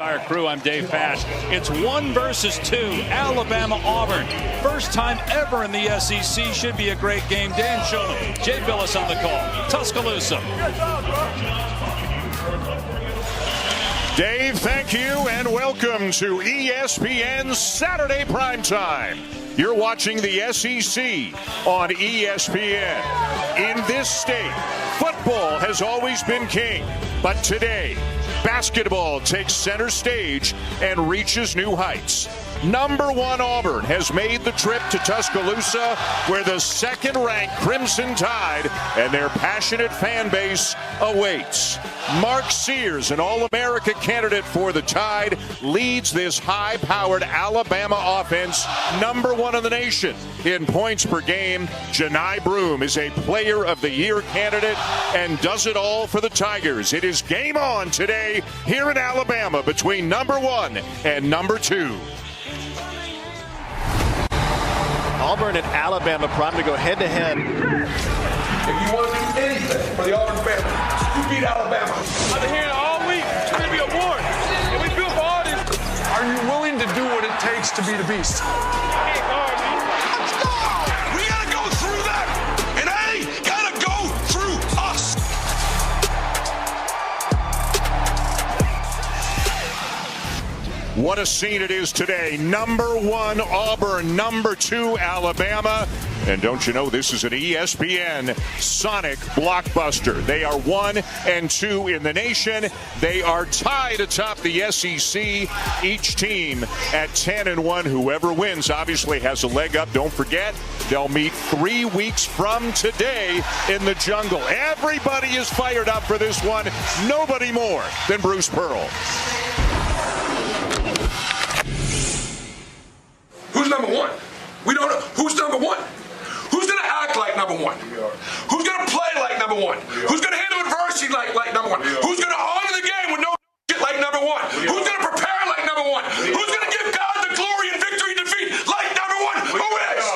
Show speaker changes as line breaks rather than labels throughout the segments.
Entire crew, I'm Dave Pash. It's 1 versus 2, Alabama-Auburn. First time ever in the SEC. Should be a great game. Dan Shulman, Jay Billis on the call. Tuscaloosa.
Dave, thank you, and welcome to ESPN's Saturday Primetime. You're watching the SEC on ESPN. In this state, football has always been king, but today, basketball takes center stage and reaches new heights. Number 1 Auburn has made the trip to Tuscaloosa, where the second-ranked Crimson Tide and their passionate fan base awaits. Mark Sears, an All-America candidate for the Tide, leads this high-powered Alabama offense, number 1 in the nation in points per game. Janai Broome is a Player of the Year candidate and does it all for the Tigers. It is game on today here in Alabama between number 1 and number 2.
Auburn and Alabama primed to go head-to-head.
If you want to do anything for the Auburn family, you beat Alabama.
I've been hearing all week, it's going to be a war. And we built for all this.
Are you willing to do what it takes to be the beast?
Let's go! We got to go through them, and they got to go through us.
What a scene it is today. Number 1 Auburn, number 2 Alabama. And don't you know, this is an ESPN Sonic blockbuster. They are 1 and 2 in the nation. They are tied atop the SEC. Each team at 10 and 1. Whoever wins obviously has a leg up. Don't forget, they'll meet 3 weeks from today in the jungle. Everybody is fired up for this one. Nobody more than Bruce Pearl.
Who's number 1? We don't know. Who's number 1? Who's going to act like number 1? Who's going to play like number 1? Who's going to handle adversity like number 1? Who's going to honor the game with no shit like number 1? Who's going to prepare like number 1? Who's going to give God the glory and victory and defeat like number 1? Who is?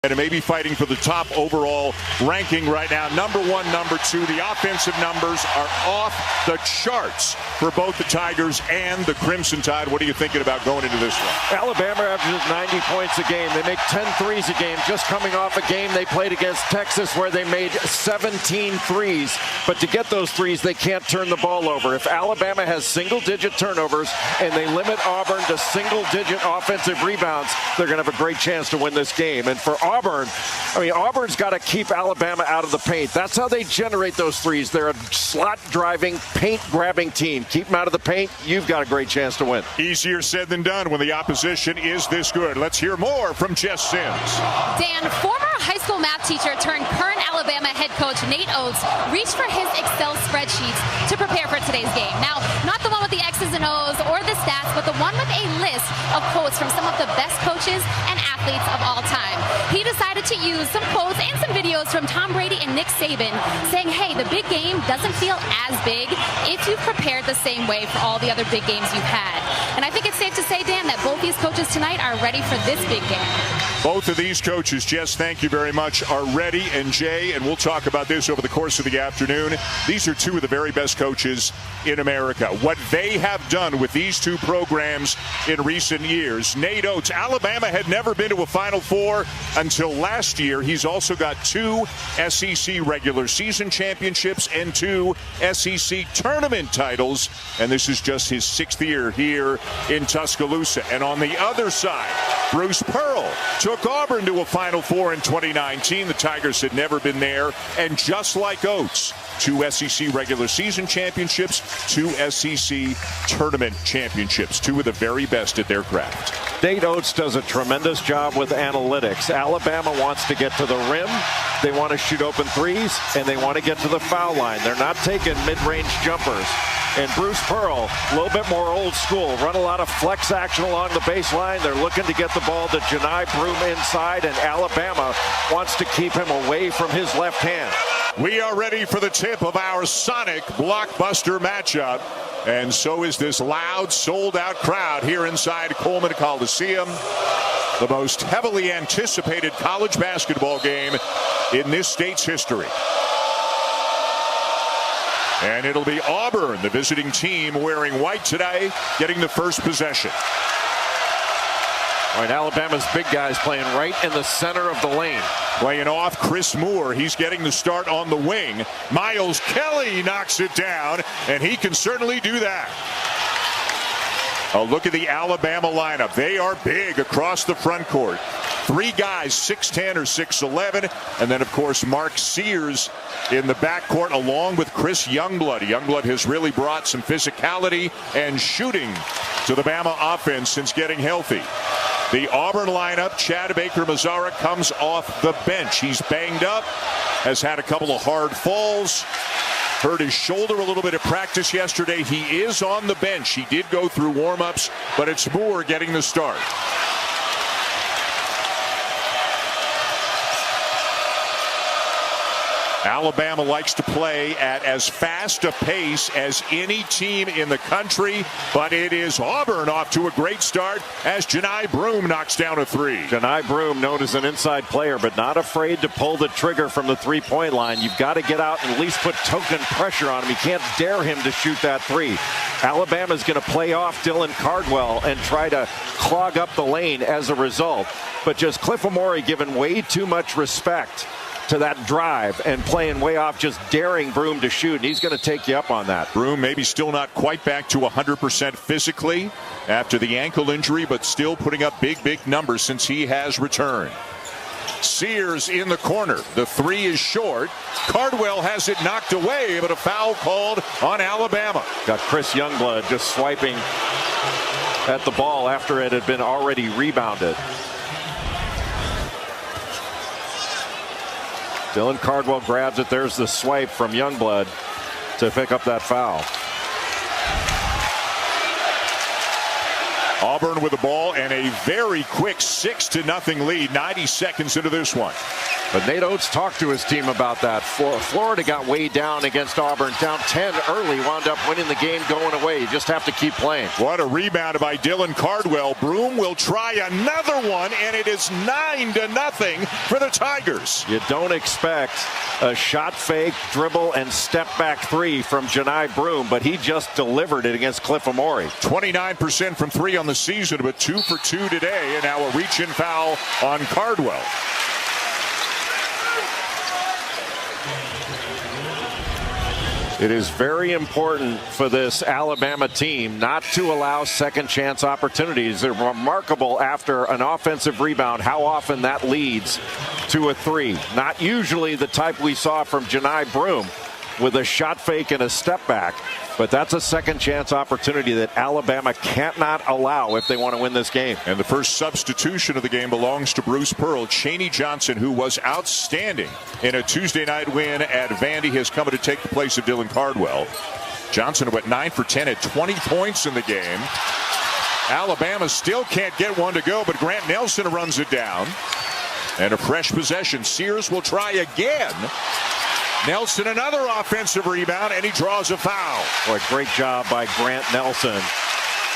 And maybe fighting for the top overall ranking right now. Number 1, number 2. The offensive numbers are off the charts for both the Tigers and the Crimson Tide. What are you thinking about going into this one?
Alabama averages 90 points a game. They make 10 threes a game, just coming off a game they played against Texas where they made 17 threes. But to get those threes, they can't turn the ball over. If Alabama has single-digit turnovers and they limit Auburn to single-digit offensive rebounds, they're going to have a great chance to win this game. And for Auburn, Auburn's got to keep Alabama out of the paint. That's how they generate those threes. They're a slot-driving, paint-grabbing team. Keep them out of the paint. You've got a great chance to win.
Easier said than done when the opposition is this good. Let's hear more from Jess Sims.
Dan, former high school math teacher turned current Alabama head coach Nate Oates reached for his Excel spreadsheets to prepare for today's game. Now, not the one with the X's and O's or the stats, but the one with a list of quotes from some of the best coaches and athletes of all time. He decided to use some quotes and some videos from Tom Brady and Nick Saban saying, hey, the big game doesn't feel as big if you've prepared the same way for all the other big games you've had. And I think it's safe to say, Dan, that both these coaches tonight are ready for this big game.
Both of these coaches, Jess, thank you very much, are ready. And Jay, and we'll talk about this over the course of the afternoon, these are 2 of the very best coaches in America. What they have done with these 2 programs in recent years. Nate Oates, Alabama had never been to a Final Four until last year. He's also got 2 SEC regular season championships and 2 SEC tournament titles. And this is just his 6th year here in Tuscaloosa. And on the other side, Bruce Pearl took Auburn to a Final Four in 2019. The Tigers had never been there. And just like Oates, 2 SEC regular season championships, 2 SEC tournament championships. 2 of the very best at their craft.
Nate Oates does a tremendous job with analytics. Alabama wants to get to the rim. They want to shoot open threes, and they want to get to the foul line. They're not taking mid-range jumpers. And Bruce Pearl, a little bit more old school, run a lot of flex action along the baseline. They're looking to get the ball to Janai Broome inside, and Alabama wants to keep him away from his left hand.
We are ready for the tip of our Sonic blockbuster matchup. And so is this loud, sold-out crowd here inside Coleman Coliseum. The most heavily anticipated college basketball game in this state's history. And it'll be Auburn, the visiting team, wearing white today, getting the first possession.
All right, Alabama's big guys playing right in the center of the lane.
Playing off Chris Moore. He's getting the start on the wing. Miles Kelly knocks it down, and he can certainly do that. A look at the Alabama lineup. They are big across the front court. 3 guys, 6'10 or 6'11. And then, of course, Mark Sears in the backcourt along with Chris Youngblood. Youngblood has really brought some physicality and shooting to the Bama offense since getting healthy. The Auburn lineup, Chad Baker-Mazara comes off the bench. He's banged up, has had a couple of hard falls, hurt his shoulder a little bit at practice yesterday. He is on the bench. He did go through warm-ups, but it's Moore getting the start. Alabama likes to play at as fast a pace as any team in the country, but it is Auburn off to a great start as Johni Broome knocks down a 3.
Johni Broome, known as an inside player, but not afraid to pull the trigger from the three-point line. You've got to get out and at least put token pressure on him. You can't dare him to shoot that 3. Alabama's going to play off Dylan Cardwell and try to clog up the lane as a result. But just Cliff Amore giving way too much respect to that drive and playing way off, just daring Broome to shoot, and he's going to take you up on that.
Broome maybe still not quite back to 100% physically after the ankle injury, but still putting up big numbers since he has returned. Sears in the corner. The 3 is short. Cardwell has it knocked away, but a foul called on Alabama.
Got Chris Youngblood just swiping at the ball after it had been already rebounded. Dylan Cardwell grabs it. There's the swipe from Youngblood to pick up that foul.
Auburn with the ball and a very quick 6-0 lead, 90 seconds into this one.
But Nate Oates talked to his team about that. Florida got way down against Auburn, down 10 early, wound up winning the game going away. You just have to keep playing.
What a rebound by Dylan Cardwell. Broome will try another one, and it is 9-0 for the Tigers.
You don't expect a shot fake, dribble, and step back 3 from Johni Broome, but he just delivered it against Cliff Amore.
29% from 3 on the season, but 2 for 2 today, and now a reach-in foul on Cardwell.
It is very important for this Alabama team not to allow second chance opportunities. They're remarkable after an offensive rebound how often that leads to a 3. Not usually the type we saw from Johni Broome with a shot fake and a step back. But that's a second chance opportunity that Alabama can't not allow if they want to win this game.
And the first substitution of the game belongs to Bruce Pearl. Chaney Johnson, who was outstanding in a Tuesday night win at Vandy, has come to take the place of Dylan Cardwell. Johnson went 9 for 10 at 20 points in the game. Alabama still can't get one to go, but Grant Nelson runs it down. And a fresh possession. Sears will try again. Nelson, another offensive rebound, and he draws a foul.
Boy, great job by Grant Nelson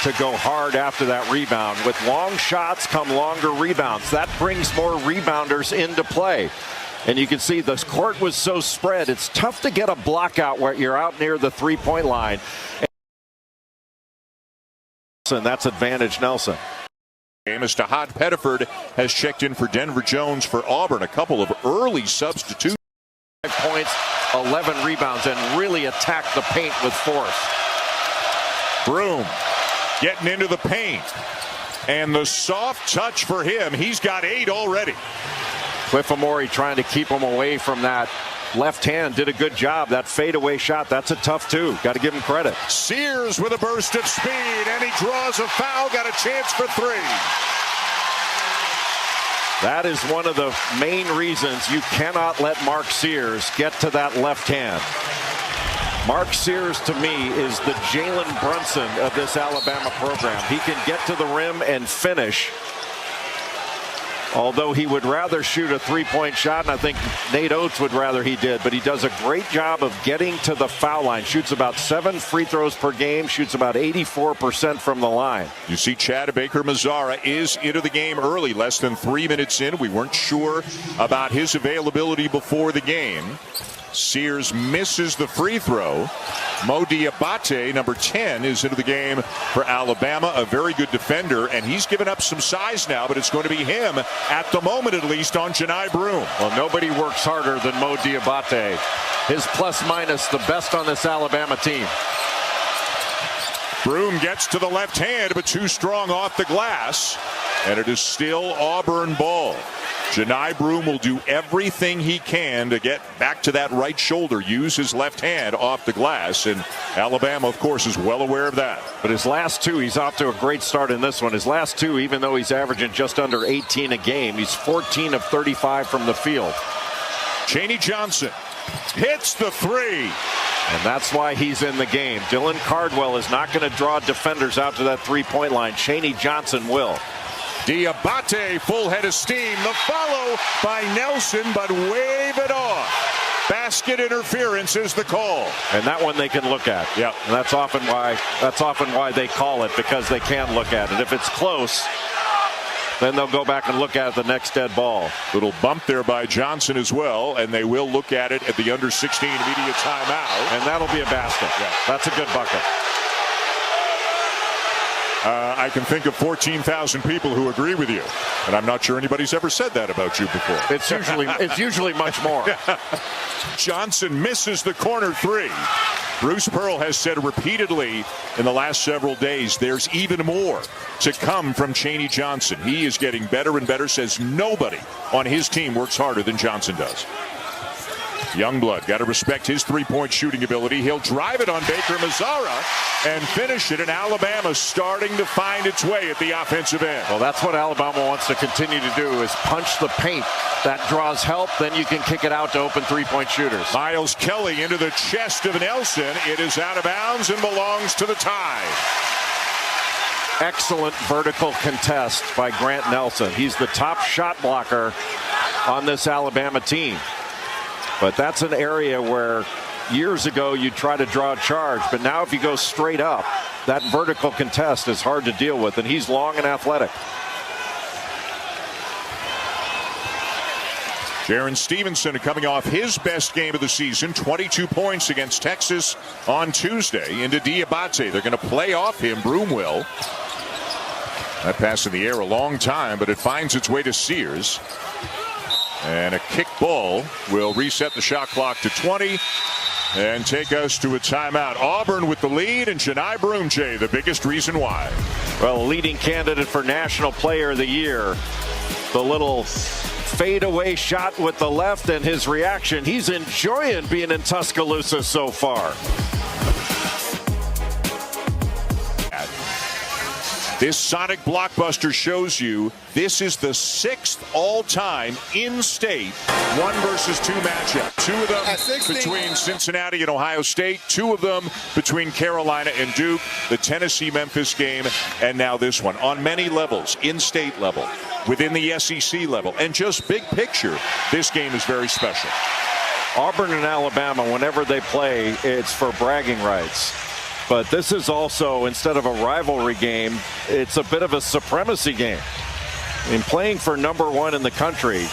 to go hard after that rebound. With long shots come longer rebounds. That brings more rebounders into play. And you can see this court was so spread, it's tough to get a block out where you're out near the three-point line. And that's advantage Nelson.
As Tahad Pettiford has checked in for Denver Jones for Auburn. A couple of early substitutions.
5 points, 11 rebounds, and really attacked the paint with force.
Broome getting into the paint. And the soft touch for him. He's got 8 already.
Cliff Amore trying to keep him away from that left hand. Did a good job. That fadeaway shot, that's a tough 2. Got to give him credit.
Sears with a burst of speed, and he draws a foul. Got a chance for 3.
That is one of the main reasons you cannot let Mark Sears get to that left hand. Mark Sears, to me, is the Jalen Brunson of this Alabama program. He can get to the rim and finish. Although he would rather shoot a three-point shot, and I think Nate Oates would rather he did, but he does a great job of getting to the foul line. Shoots about 7 free throws per game, shoots about 84% from the line.
You see Chad Baker-Mazara is into the game early, less than 3 minutes in. We weren't sure about his availability before the game. Sears misses the free throw. Mo Diabate, number 10, is into the game for Alabama. A very good defender, and he's given up some size now, but it's going to be him, at the moment at least, on Janai Broome.
Well, nobody works harder than Mo Diabate. His plus-minus the best on this Alabama team.
Broome gets to the left hand, but too strong off the glass, and it is still Auburn ball. Janai Broome will do everything he can to get back to that right shoulder, use his left hand off the glass, and Alabama, of course, is well aware of that.
But his last two, he's off to a great start in this one. His last two, even though he's averaging just under 18 a game, he's 14 of 35 from the field.
Chaney Johnson hits the three.
And that's why he's in the game. Dylan Cardwell is not going to draw defenders out to that three-point line. Chaney Johnson will.
Diabate, full head of steam. The follow by Nelson, but wave it off. Basket interference is the call.
And that one they can look at.
Yep.
And that's often why they call it, because they can look at it. If it's close, then they'll go back and look at the next dead ball.
Little bump there by Johnson as well, and they will look at it at the under 16 immediate timeout.
And that'll be a basket. Yeah. That's a good bucket.
I can think of 14,000 people who agree with you, and I'm not sure anybody's ever said that about you before.
It's usually much more.
Johnson misses the corner three. Bruce Pearl has said repeatedly in the last several days there's even more to come from Chaney Johnson. He is getting better and better, says nobody on his team works harder than Johnson does. Youngblood, got to respect his three-point shooting ability. He'll drive it on Baker Mazzara and finish it, and Alabama starting to find its way at the offensive end.
Well, that's what Alabama wants to continue to do, is punch the paint. That draws help, then you can kick it out to open three-point shooters.
Miles Kelly into the chest of Nelson. It is out of bounds and belongs to the Tide.
Excellent vertical contest by Grant Nelson. He's the top shot blocker on this Alabama team. But that's an area where years ago you'd try to draw a charge, but now if you go straight up, that vertical contest is hard to deal with, and he's long and athletic.
Jaron Stevenson coming off his best game of the season, 22 points against Texas on Tuesday, into Diabate. They're going to play off him, Broome will. That pass in the air a long time, but it finds its way to Sears. And a kick ball will reset the shot clock to 20 and take us to a timeout. Auburn with the lead, and Janai Broome, Jay, the biggest reason why.
Well, leading candidate for National Player of the Year. The little fadeaway shot with the left, and his reaction. He's enjoying being in Tuscaloosa so far.
This Sonic blockbuster shows you this is the 6th all-time in-state 1 versus 2 matchup. 2 of them between Cincinnati and Ohio State, 2 of them between Carolina and Duke, the Tennessee-Memphis game, and now this one. On many levels, in-state level, within the SEC level, and just big picture, this game is very special.
Auburn and Alabama, whenever they play, it's for bragging rights. But this is also, instead of a rivalry game, it's a bit of a supremacy game. I mean, playing for #1 in the country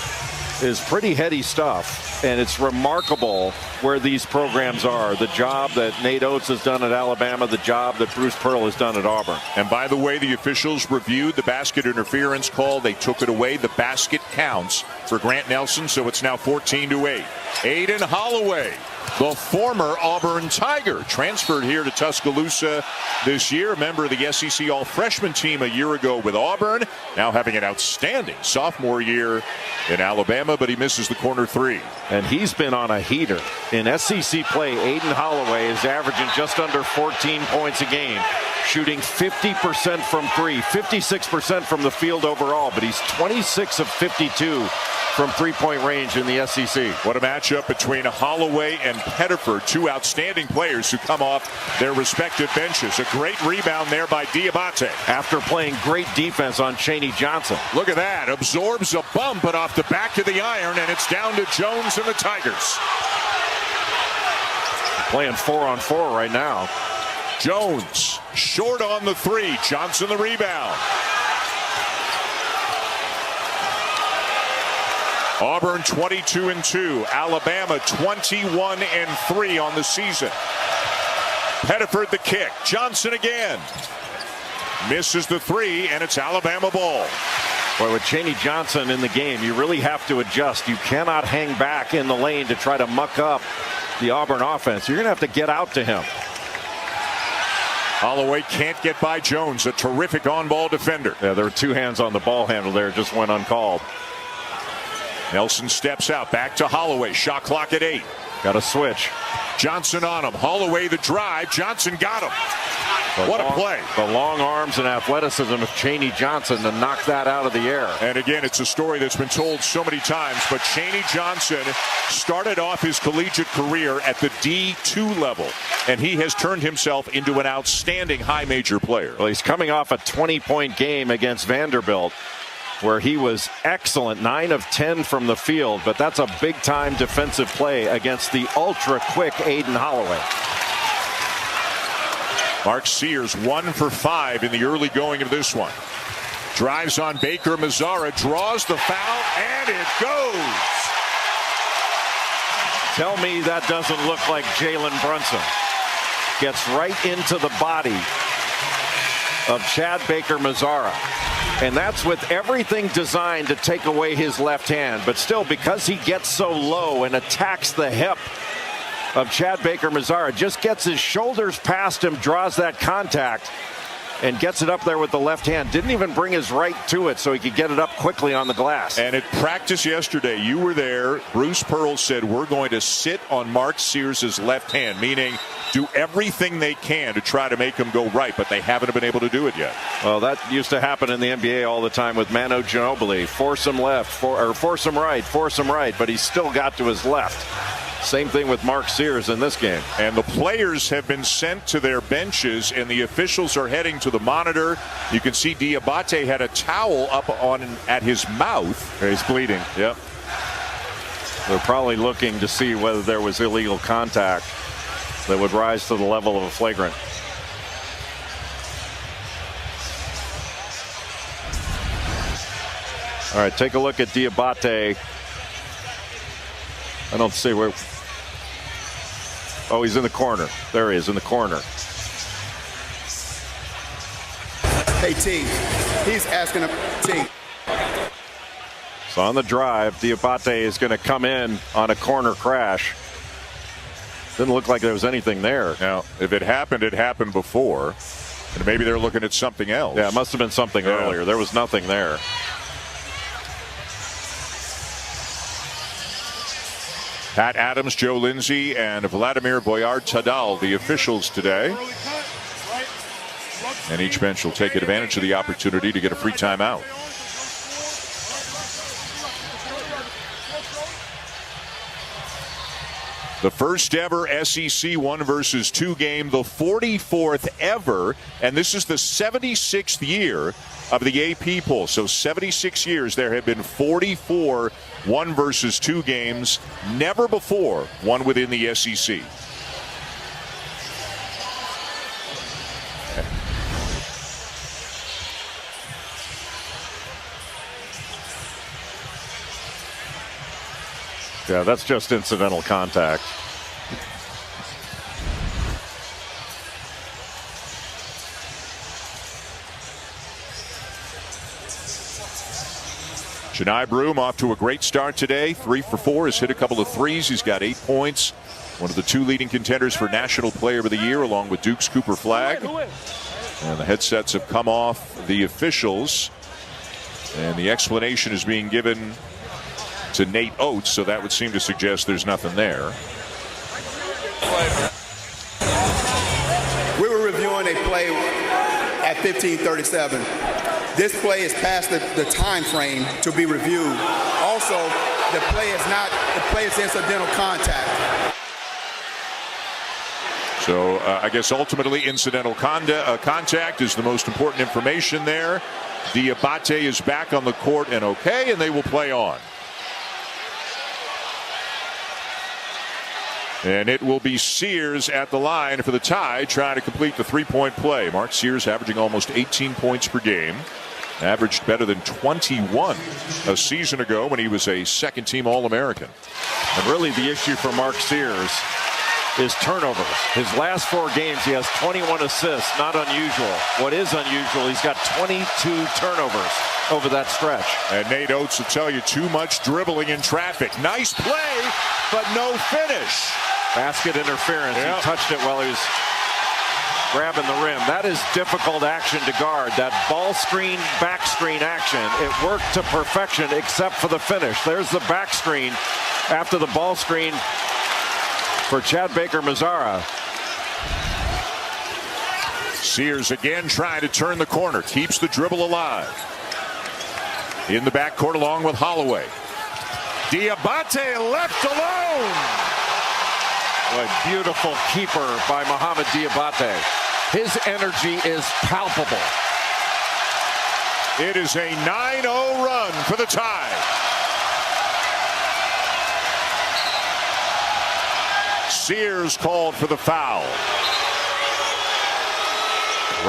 is pretty heady stuff, and it's remarkable where these programs are. The job that Nate Oates has done at Alabama, the job that Bruce Pearl has done at Auburn.
And by the way, the officials reviewed the basket interference call. They took it away. The basket counts for Grant Nelson, so it's now 14-8. Aiden Holloway, the former Auburn Tiger, transferred here to Tuscaloosa this year, a member of the SEC All-Freshman team a year ago with Auburn, now having an outstanding sophomore year in Alabama, but he misses the corner three.
And he's been on a heater. In SEC play, Aiden Holloway is averaging just under 14 points a game, shooting 50% from three, 56% from the field overall, but he's 26 of 52 from three-point range in the SEC.
What a matchup between Holloway and Pettiford, 2 outstanding players who come off their respective benches. A great rebound there by Diabate.
After playing great defense on Chaney Johnson.
Look at that. Absorbs a bump, but off the back of the iron, and it's down to Jones and the Tigers.
Playing 4-on-4 right now.
Jones, short on the 3. Johnson the rebound. Auburn 22-2. Alabama 21-3 on the season. Pettiford the kick. Johnson again. Misses the three, and it's Alabama ball.
Boy, with Chaney Johnson in the game, you really have to adjust. You cannot hang back in the lane to try to muck up the Auburn offense. You're going to have to get out to him.
Holloway can't get by Jones, a terrific on-ball defender.
Yeah, there were two hands on the ball handle there, just went uncalled.
Nelson steps out, back to Holloway. Shot clock at 8.
Got a switch.
Johnson on him. Holloway the drive. Johnson got him. What a play.
The long arms and athleticism of Chaney Johnson to knock that out of the air.
And again, it's a story that's been told so many times, but Chaney Johnson started off his collegiate career at the D2 level, and he has turned himself into an outstanding high major player.
Well, he's coming off a 20-point game against Vanderbilt, where he was excellent, 9 of 10 from the field, but that's a big-time defensive play against the ultra-quick Aiden Holloway.
Mark Sears 1 for 5 in the early going of this one. Drives on Baker Mazzara, draws the foul, and it goes.
Tell me that doesn't look like Jalen Brunson. Gets right into the body of Chad Baker Mazzara. And that's with everything designed to take away his left hand. But still, because he gets so low and attacks the hip of Chad Baker Mazzara, just gets his shoulders past him, draws that contact, and gets it up there with the left hand. Didn't even bring his right to it so he could get it up quickly on the glass.
And at practice yesterday, you were there. Bruce Pearl said, we're going to sit on Mark Sears' left hand, meaning do everything they can to try to make him go right, but they haven't been able to do it yet.
Well, that used to happen in the NBA all the time with Manu Ginobili. Force him left, force him right, but he's still got to his left. Same thing with Mark Sears in this game.
And the players have been sent to their benches, and the officials are heading to the monitor. You can see Diabate had a towel up at his mouth.
He's bleeding.
Yep.
They're probably looking to see whether there was illegal contact that would rise to the level of a flagrant. All right, take a look at Diabate. I don't see where. Oh, he's in the corner. There he is in the corner.
Hey, T, he's asking a T.
So on the drive, Diabate is going to come in on a corner crash. Didn't look like there was anything there.
Now, if it happened before. And maybe they're looking at something else.
Yeah, it must have been something earlier. There was nothing there.
Pat Adams, Joe Lindsay, and Vladimir Boyard-Tadal, the officials today. And each bench will take advantage of the opportunity to get a free timeout. The first ever SEC 1 versus 2 game, the 44th ever, and this is the 76th year of the AP poll. So 76 years, there have been 44 1 versus 2 games, never before one within the SEC.
Yeah, that's just incidental contact.
Chani Broom off to a great start today. 3 for 4. Has hit a couple of threes. He's got 8 points. One of the 2 leading contenders for National Player of the Year, along with Duke's Cooper Flagg. And the headsets have come off the officials. And the explanation is being given to Nate Oates, so that would seem to suggest there's nothing there.
We were reviewing a play at 15:37. This play is past the time frame to be reviewed. Also, the play is incidental contact.
So I guess ultimately incidental contact is the most important information there. Diabate is back on the court and okay, and they will play on. And it will be Sears at the line for the tie, trying to complete the 3-point play. Mark Sears averaging almost 18 points per game. Averaged better than 21 a season ago when he was a second-team All-American.
And really the issue for Mark Sears is turnovers. His last 4 games, he has 21 assists. Not unusual. What is unusual, he's got 22 turnovers over that stretch.
And Nate Oates will tell you too much dribbling in traffic. Nice play, but no finish.
Basket interference.
Yep.
He touched it while he was grabbing the rim. That is difficult action to guard. That ball screen, back screen action. It worked to perfection except for the finish. There's the back screen after the ball screen for Chad Baker-Mazara.
Sears again trying to turn the corner. Keeps the dribble alive. In the backcourt along with Holloway. Diabate left alone.
A beautiful keeper by Mohamed Diabate. His energy is palpable.
It is a 9-0 run for the Tide. Sears called for the foul.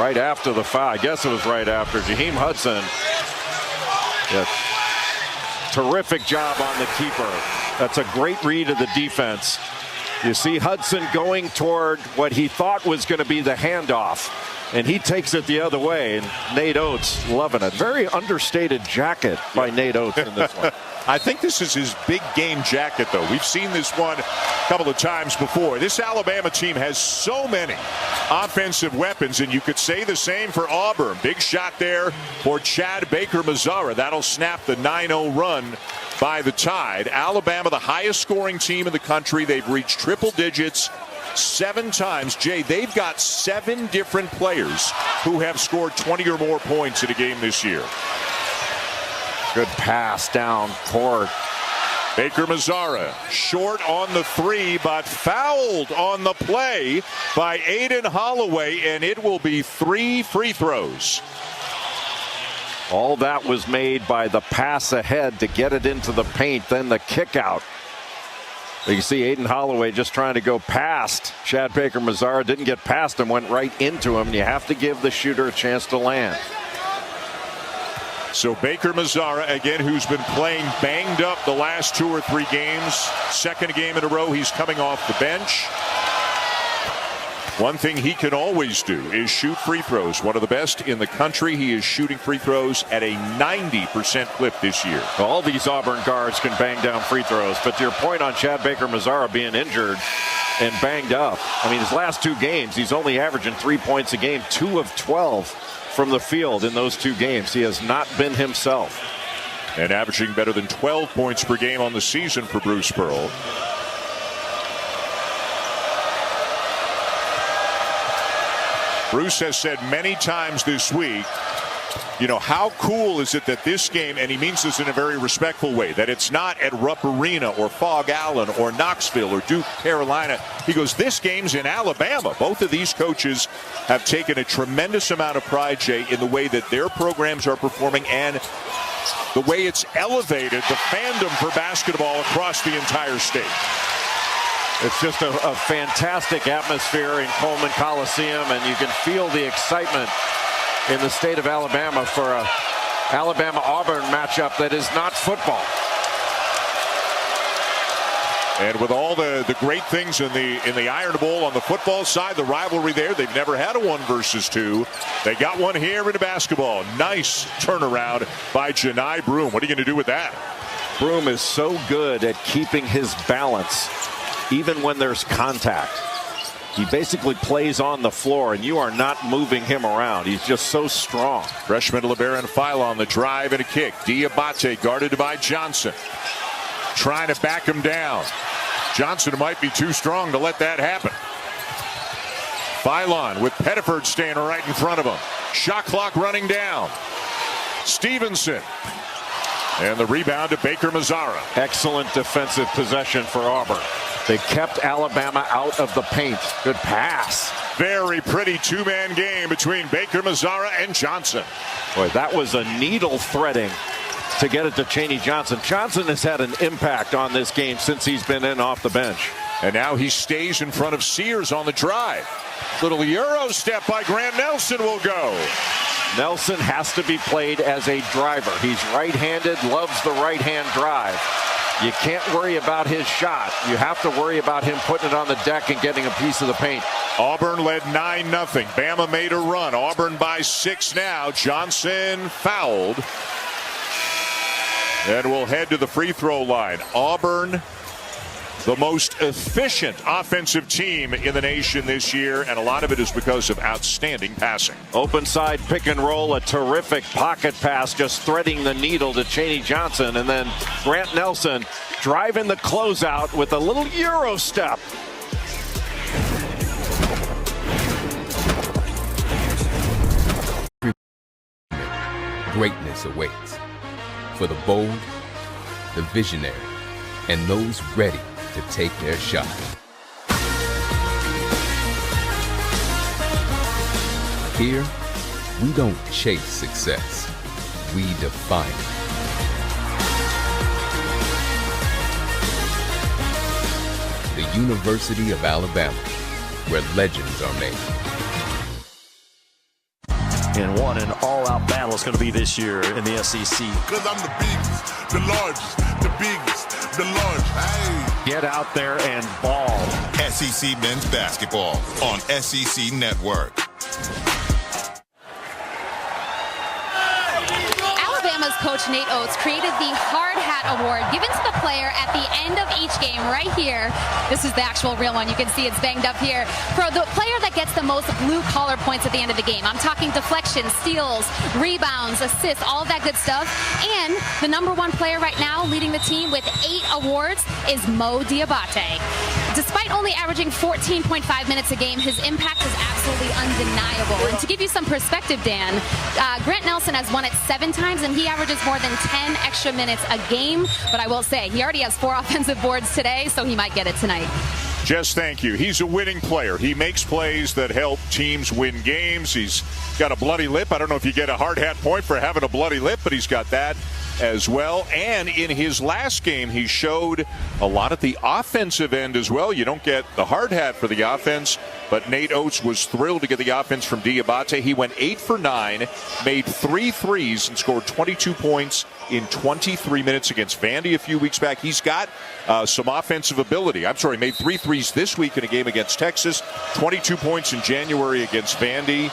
Right after the foul, I guess it was right after. Jaheim Hudson. Yeah. Terrific job on the keeper. That's a great read of the defense. You see Hudson going toward what he thought was going to be the handoff, and he takes it the other way, and Nate Oates loving it. Very understated jacket by Nate Oates in this one.
I think this is his big game jacket, though. We've seen this one a couple of times before. This Alabama team has so many offensive weapons, and you could say the same for Auburn. Big shot there for Chad Baker-Mazara. That'll snap the 9-0 run by the Tide. Alabama, the highest scoring team in the country. They've reached triple digits 7 times. Jay, they've got 7 different players who have scored 20 or more points in a game this year.
Good pass down court.
Baker-Mazara short on the 3, but fouled on the play by Aiden Holloway, and it will be 3 free throws.
All that was made by the pass ahead to get it into the paint, then the kick out. You see Aiden Holloway just trying to go past Chad Baker-Mazara. Didn't get past him, went right into him. You have to give the shooter a chance to land.
So Baker-Mazara, again, who's been playing banged up the last 2 or 3 games. Second game in a row, he's coming off the bench. One thing he can always do is shoot free throws. One of the best in the country. He is shooting free throws at a 90% clip this year.
All these Auburn guards can bang down free throws. But to your point on Chad Baker-Mazara being injured and banged up, I mean, his last 2 games, he's only averaging 3 points a game, 2 of 12 from the field in those 2 games. He has not been himself.
And averaging better than 12 points per game on the season for Bruce Pearl. Bruce has said many times this week, you know, how cool is it that this game, and he means this in a very respectful way, that it's not at Rupp Arena or Fog Allen or Knoxville or Duke, Carolina. He goes, this game's in Alabama. Both of these coaches have taken a tremendous amount of pride, Jay, in the way that their programs are performing and the way it's elevated the fandom for basketball across the entire state.
It's just a fantastic atmosphere in Coleman Coliseum, and you can feel the excitement in the state of Alabama for a Alabama-Auburn matchup that is not football.
And with all the great things in the Iron Bowl on the football side, the rivalry there, they've never had a 1 versus 2. They got one here in the basketball. Nice turnaround by Janai Broome. What are you going to do with that?
Broome is so good at keeping his balance, even when there's contact. He basically plays on the floor, and you are not moving him around. He's just so strong.
Freshman LeBaron File on the drive and a kick. Diabate guarded by Johnson. Trying to back him down. Johnson might be too strong to let that happen. Philon with Pettiford staying right in front of him. Shot clock running down. Stevenson. And the rebound to Baker-Mazara.
Excellent defensive possession for Auburn. They kept Alabama out of the paint. Good pass.
Very pretty 2-man game between Baker-Mazara and Johnson.
Boy, that was a needle threading to get it to Chaney Johnson. Johnson has had an impact on this game since he's been in off the bench.
And now he stays in front of Sears on the drive. Little Euro step by Grant Nelson will go.
Nelson has to be played as a driver. He's right-handed, loves the right-hand drive. You can't worry about his shot. You have to worry about him putting it on the deck and getting a piece of the paint.
Auburn led 9-0. Bama made a run. Auburn by 6 now. Johnson fouled. And we'll head to the free throw line. Auburn, the most efficient offensive team in the nation this year, and a lot of it is because of outstanding passing.
Open side pick and roll, a terrific pocket pass, just threading the needle to Chaney Johnson, and then Grant Nelson driving the closeout with a little Euro step.
Greatness awaits for the bold, the visionary, and those ready to take their shot. Here, we don't chase success, we define it. The University of Alabama, where legends are made.
And what an all-out battle it's going to be this year in the SEC.
Because I'm the biggest, the largest, the biggest, the largest. Hey.
Get out there and ball.
SEC Men's Basketball on SEC Network.
Alabama's coach Nate Oates created the Hard Hat Award given to the player at the end of each game right here. This is the actual real one. You can see it's banged up here. For the player that gets the most blue-collar points at the end of the game. I'm talking deflections, steals, rebounds, assists, all of that good stuff. And the #1 player right now leading the team with 8 awards is Mo Diabate. Despite only averaging 14.5 minutes a game, his impact is absolutely undeniable. And to give you some perspective, Dan, Grant Nelson has won it 7 times, and he averages more than 10 extra minutes a game. But I will say, he already has 4 offensive boards today, so he might get it tonight.
Jess, thank you. He's a winning player. He makes plays that help teams win games. He's got a bloody lip. I don't know if you get a hard hat point for having a bloody lip, but he's got that as well. And in his last game, he showed a lot at the offensive end as well. You don't get the hard hat for the offense, but Nate Oates was thrilled to get the offense from Diabate. He went 8 for 9, made 3 threes, and scored 22 points in 23 minutes against Vandy a few weeks back. He's got some offensive ability. Made 3 threes this week in a game against Texas, 22 points in January against Vandy.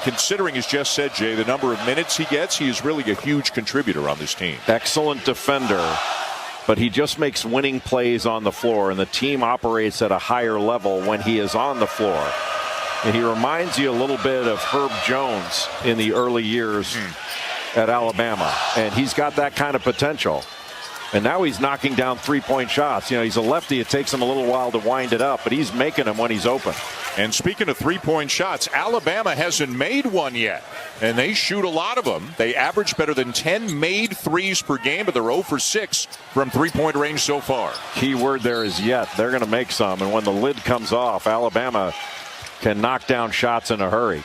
Considering, as Jess said, Jay, the number of minutes he gets, he is really a huge contributor on this team.
Excellent defender, but he just makes winning plays on the floor, and the team operates at a higher level when he is on the floor. And he reminds you a little bit of Herb Jones in the early years at Alabama, and he's got that kind of potential. And now he's knocking down 3-point shots. You know, he's a lefty. It takes him a little while to wind it up, but he's making them when he's open.
And speaking of 3-point shots, Alabama hasn't made one yet, and they shoot a lot of them. They average better than 10 made threes per game, but they're 0 for 6 from 3-point range so far.
Key word there is yet. They're going to make some, and when the lid comes off, Alabama can knock down shots in a hurry.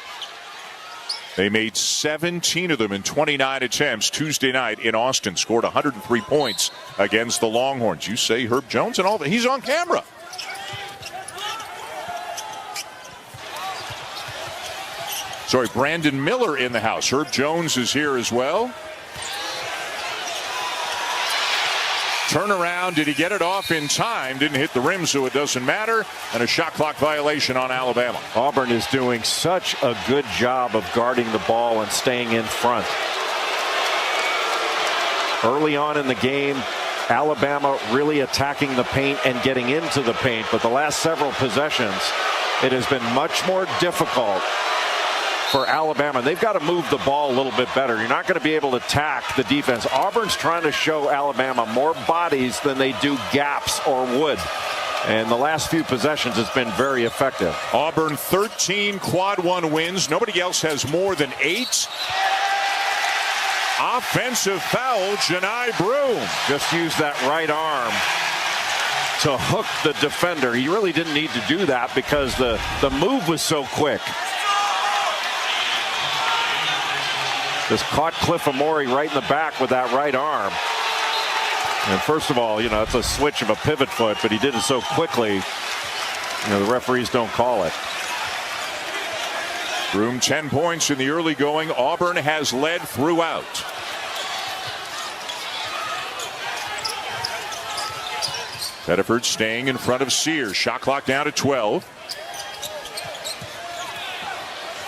They made 17 of them in 29 attempts Tuesday night in Austin. Scored 103 points against the Longhorns. You say Herb Jones and all that. He's on camera. Sorry, Brandon Miller in the house. Herb Jones is here as well. Turnaround. Did he get it off in time? Didn't hit the rim, so it doesn't matter. And a shot clock violation on Alabama.
Auburn is doing such a good job of guarding the ball and staying in front. Early on in the game, Alabama really attacking the paint and getting into the paint. But the last several possessions, it has been much more difficult for Alabama. They've got to move the ball a little bit better. You're not going to be able to attack the defense. Auburn's trying to show Alabama more bodies than they do gaps or wood. And the last few possessions has been very effective.
Auburn 13 quad 1 wins. Nobody else has more than 8. Offensive foul, Janai Broome.
Just used that right arm to hook the defender. He really didn't need to do that because the move was so quick. Just caught Cliff Amore right in the back with that right arm. And first of all, you know, it's a switch of a pivot foot, but he did it so quickly, you know, the referees don't call it.
Broome 10 points in the early going. Auburn has led throughout. Pettiford staying in front of Sears. Shot clock down to 12.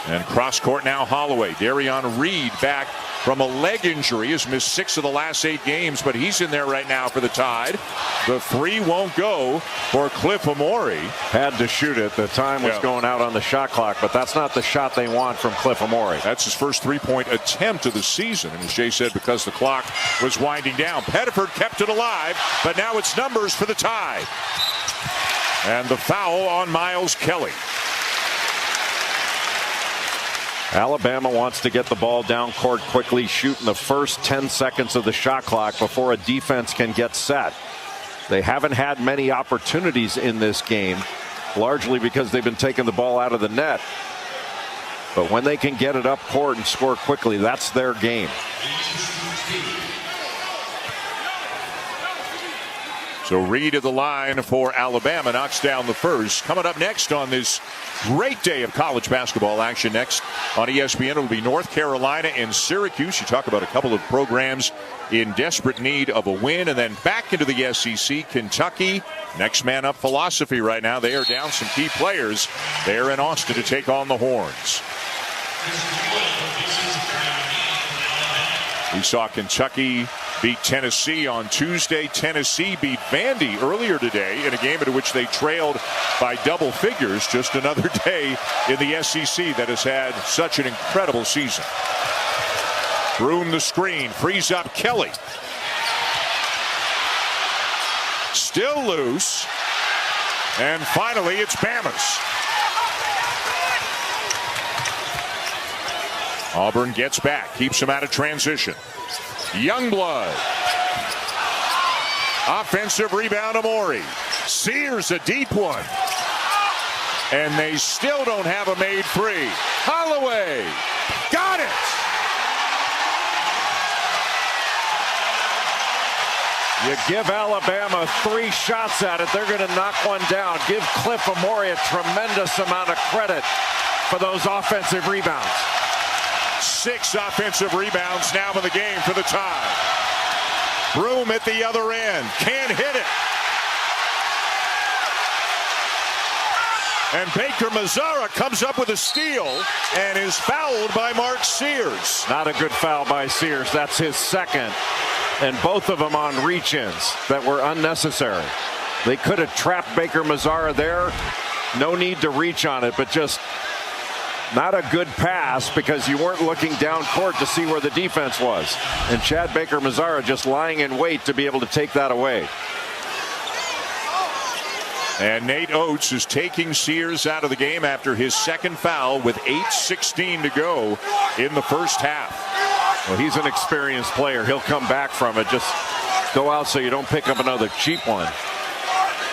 And cross court now Holloway. Darion Reed back from a leg injury. Has missed 6 of the last 8 games, but he's in there right now for the Tide. The 3 won't go for Cliff Amore.
Had to shoot it. The time was going out on the shot clock, but that's not the shot they want from Cliff Amore.
That's his first 3-point attempt of the season. And as Jay said, because the clock was winding down. Pettiford kept it alive, but now it's numbers for the Tide. And the foul on Miles Kelly.
Alabama wants to get the ball down court quickly, shoot in the first 10 seconds of the shot clock before a defense can get set. They haven't had many opportunities in this game, largely because they've been taking the ball out of the net. But when they can get it up court and score quickly, that's their game.
So Reed at the line for Alabama knocks down the first. Coming up next on this great day of college basketball action, next on ESPN, it'll be North Carolina and Syracuse. You talk about a couple of programs in desperate need of a win. And then back into the SEC, Kentucky. Next man up philosophy right now. They are down some key players. They're in Austin to take on the Horns. We saw Kentucky beat Tennessee on Tuesday. Tennessee beat Vandy earlier today in a game in which they trailed by double figures. Just another day in the SEC that has had such an incredible season. Broome the screen, frees up Kelly. Still loose. And finally it's Bama's. Auburn gets back, keeps him out of transition. Youngblood. Offensive rebound, Amore. Sears a deep one. And they still don't have a made three. Holloway. Got it.
You give Alabama 3 shots at it, they're going to knock one down. Give Cliff Amore a tremendous amount of credit for those offensive rebounds.
6 offensive rebounds now in the game for the Tide. Broome at the other end. Can't hit it. And Baker Mazzara comes up with a steal and is fouled by Mark Sears.
Not a good foul by Sears. That's his second. And both of them on reach-ins that were unnecessary. They could have trapped Baker Mazzara there. No need to reach on it, but just not a good pass because you weren't looking down court to see where the defense was. And Chad Baker Mazzara just lying in wait to be able to take that away.
And Nate Oates is taking Sears out of the game after his second foul with 8:16 to go in the first half.
Well, he's an experienced player. He'll come back from it. Just go out so you don't pick up another cheap one.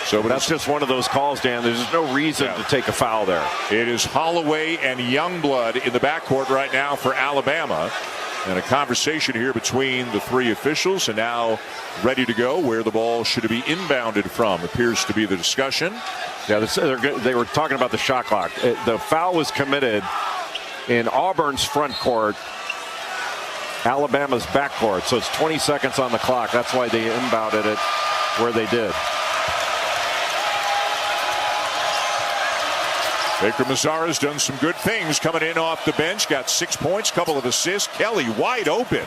So that's just one of those calls, Dan. There's no reason to take a foul there.
It is Holloway and Youngblood in the backcourt right now for Alabama. And a conversation here between the 3 officials, and now ready to go where the ball should be inbounded from appears to be the discussion.
Yeah, they were talking about the shot clock. The foul was committed in Auburn's front court, Alabama's backcourt. So it's 20 seconds on the clock. That's why they inbounded it where they did.
Baker Mazzara's done some good things coming in off the bench. Got 6 points, couple of assists. Kelly wide open.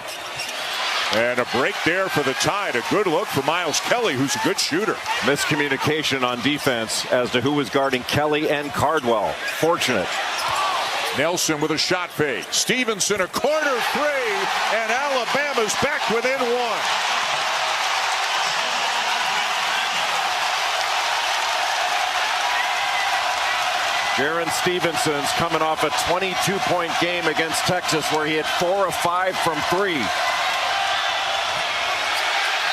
And a break there for the Tide. A good look for Miles Kelly, who's a good shooter.
Miscommunication on defense as to who was guarding Kelly and Cardwell. Fortunate.
Nelson with a shot fake. Stevenson a corner 3. And Alabama's back within 1.
Jaron Stevenson's coming off a 22-point game against Texas where he had 4 of 5 from 3.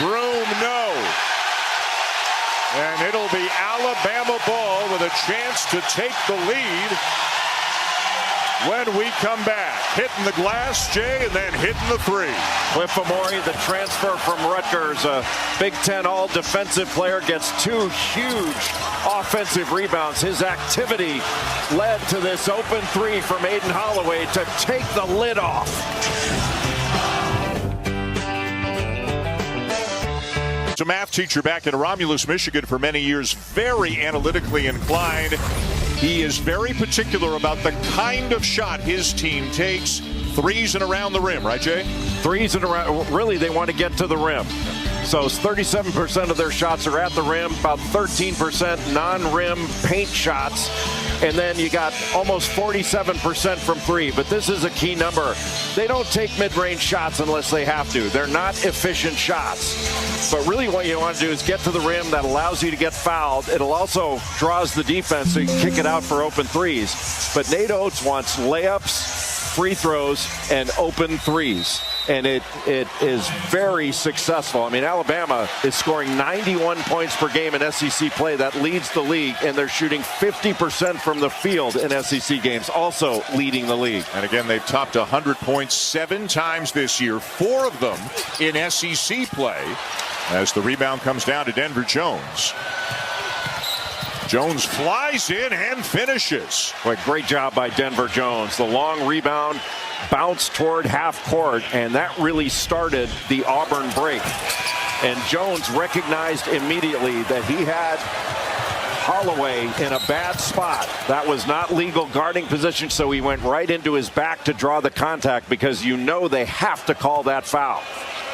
Broome, no. And it'll be Alabama ball with a chance to take the lead when we come back. Hitting the glass, Jay, and then hitting the three.
Cliff Amore, the transfer from Rutgers, a Big Ten all-defensive player, gets 2 huge offensive rebounds. His activity led to this open three from Aiden Holloway to take the lid off.
A math teacher back in Romulus, Michigan for many years, very analytically inclined. He is very particular about the kind of shot his team takes. Threes and around the rim, right, Jay?
Threes and around. Really, they want to get to the rim. So 37% of their shots are at the rim, about 13% non-rim paint shots. And then you got almost 47% from three. But this is a key number. They don't take mid-range shots unless they have to. They're not efficient shots. But really what you want to do is get to the rim. That allows you to get fouled. It'll also draws the defense so you can kick it out for open threes. But Nate Oates wants layups, free throws, and open threes. And it is very successful. I mean, Alabama is scoring 91 points per game in SEC play. That leads the league, and they're shooting 50% from the field in SEC games, also leading the league.
And again, they've topped 100 points 7 times this year, 4 of them in SEC play, as the rebound comes down to Denver Jones. Jones flies in and finishes.
Boy, great job by Denver Jones. The long rebound bounced toward half court, and that really started the Auburn break. And Jones recognized immediately that he had Holloway in a bad spot. That was not legal guarding position, so he went right into his back to draw the contact, because you know they have to call that foul.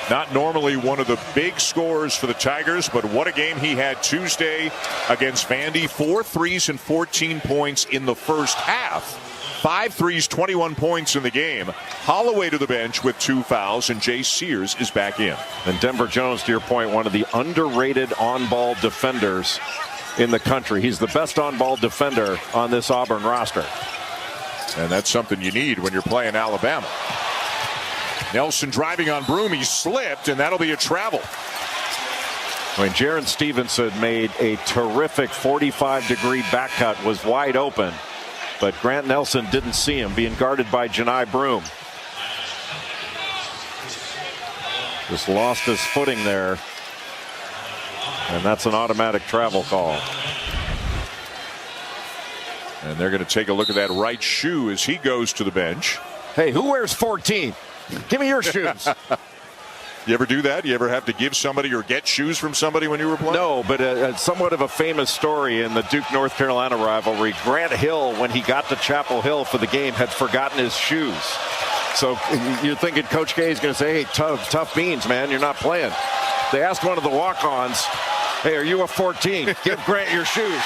Not normally one of the big scorers for the Tigers, but what a game he had Tuesday against Vandy. 4 threes and 14 points in the first half. 5 threes, 21 points in the game. Holloway to the bench with 2 fouls, and Jay Sears is back in.
And Denver Jones, to your point, one of the underrated on-ball defenders in the country. He's the best on-ball defender on this Auburn roster.
And that's something you need when you're playing Alabama. Nelson driving on Broom. He slipped, and that'll be a travel.
When Jaron Stevenson made a terrific 45-degree back cut, was wide open. But Grant Nelson didn't see him, being guarded by Janai Broom. Just lost his footing there. And that's an automatic travel call.
And they're going to take a look at that right shoe as he goes to the bench.
Hey, who wears 14? Give me your shoes.
You ever do that? You ever have to give somebody or get shoes from somebody when you were playing?
No, but somewhat of a famous story in the Duke North Carolina rivalry. Grant Hill, when he got to Chapel Hill for the game, had forgotten his shoes. So you're thinking Coach K is going to say, hey, tough beans, man, you're not playing. They asked one of the walk-ons, hey, are you a 14? Give Grant your shoes.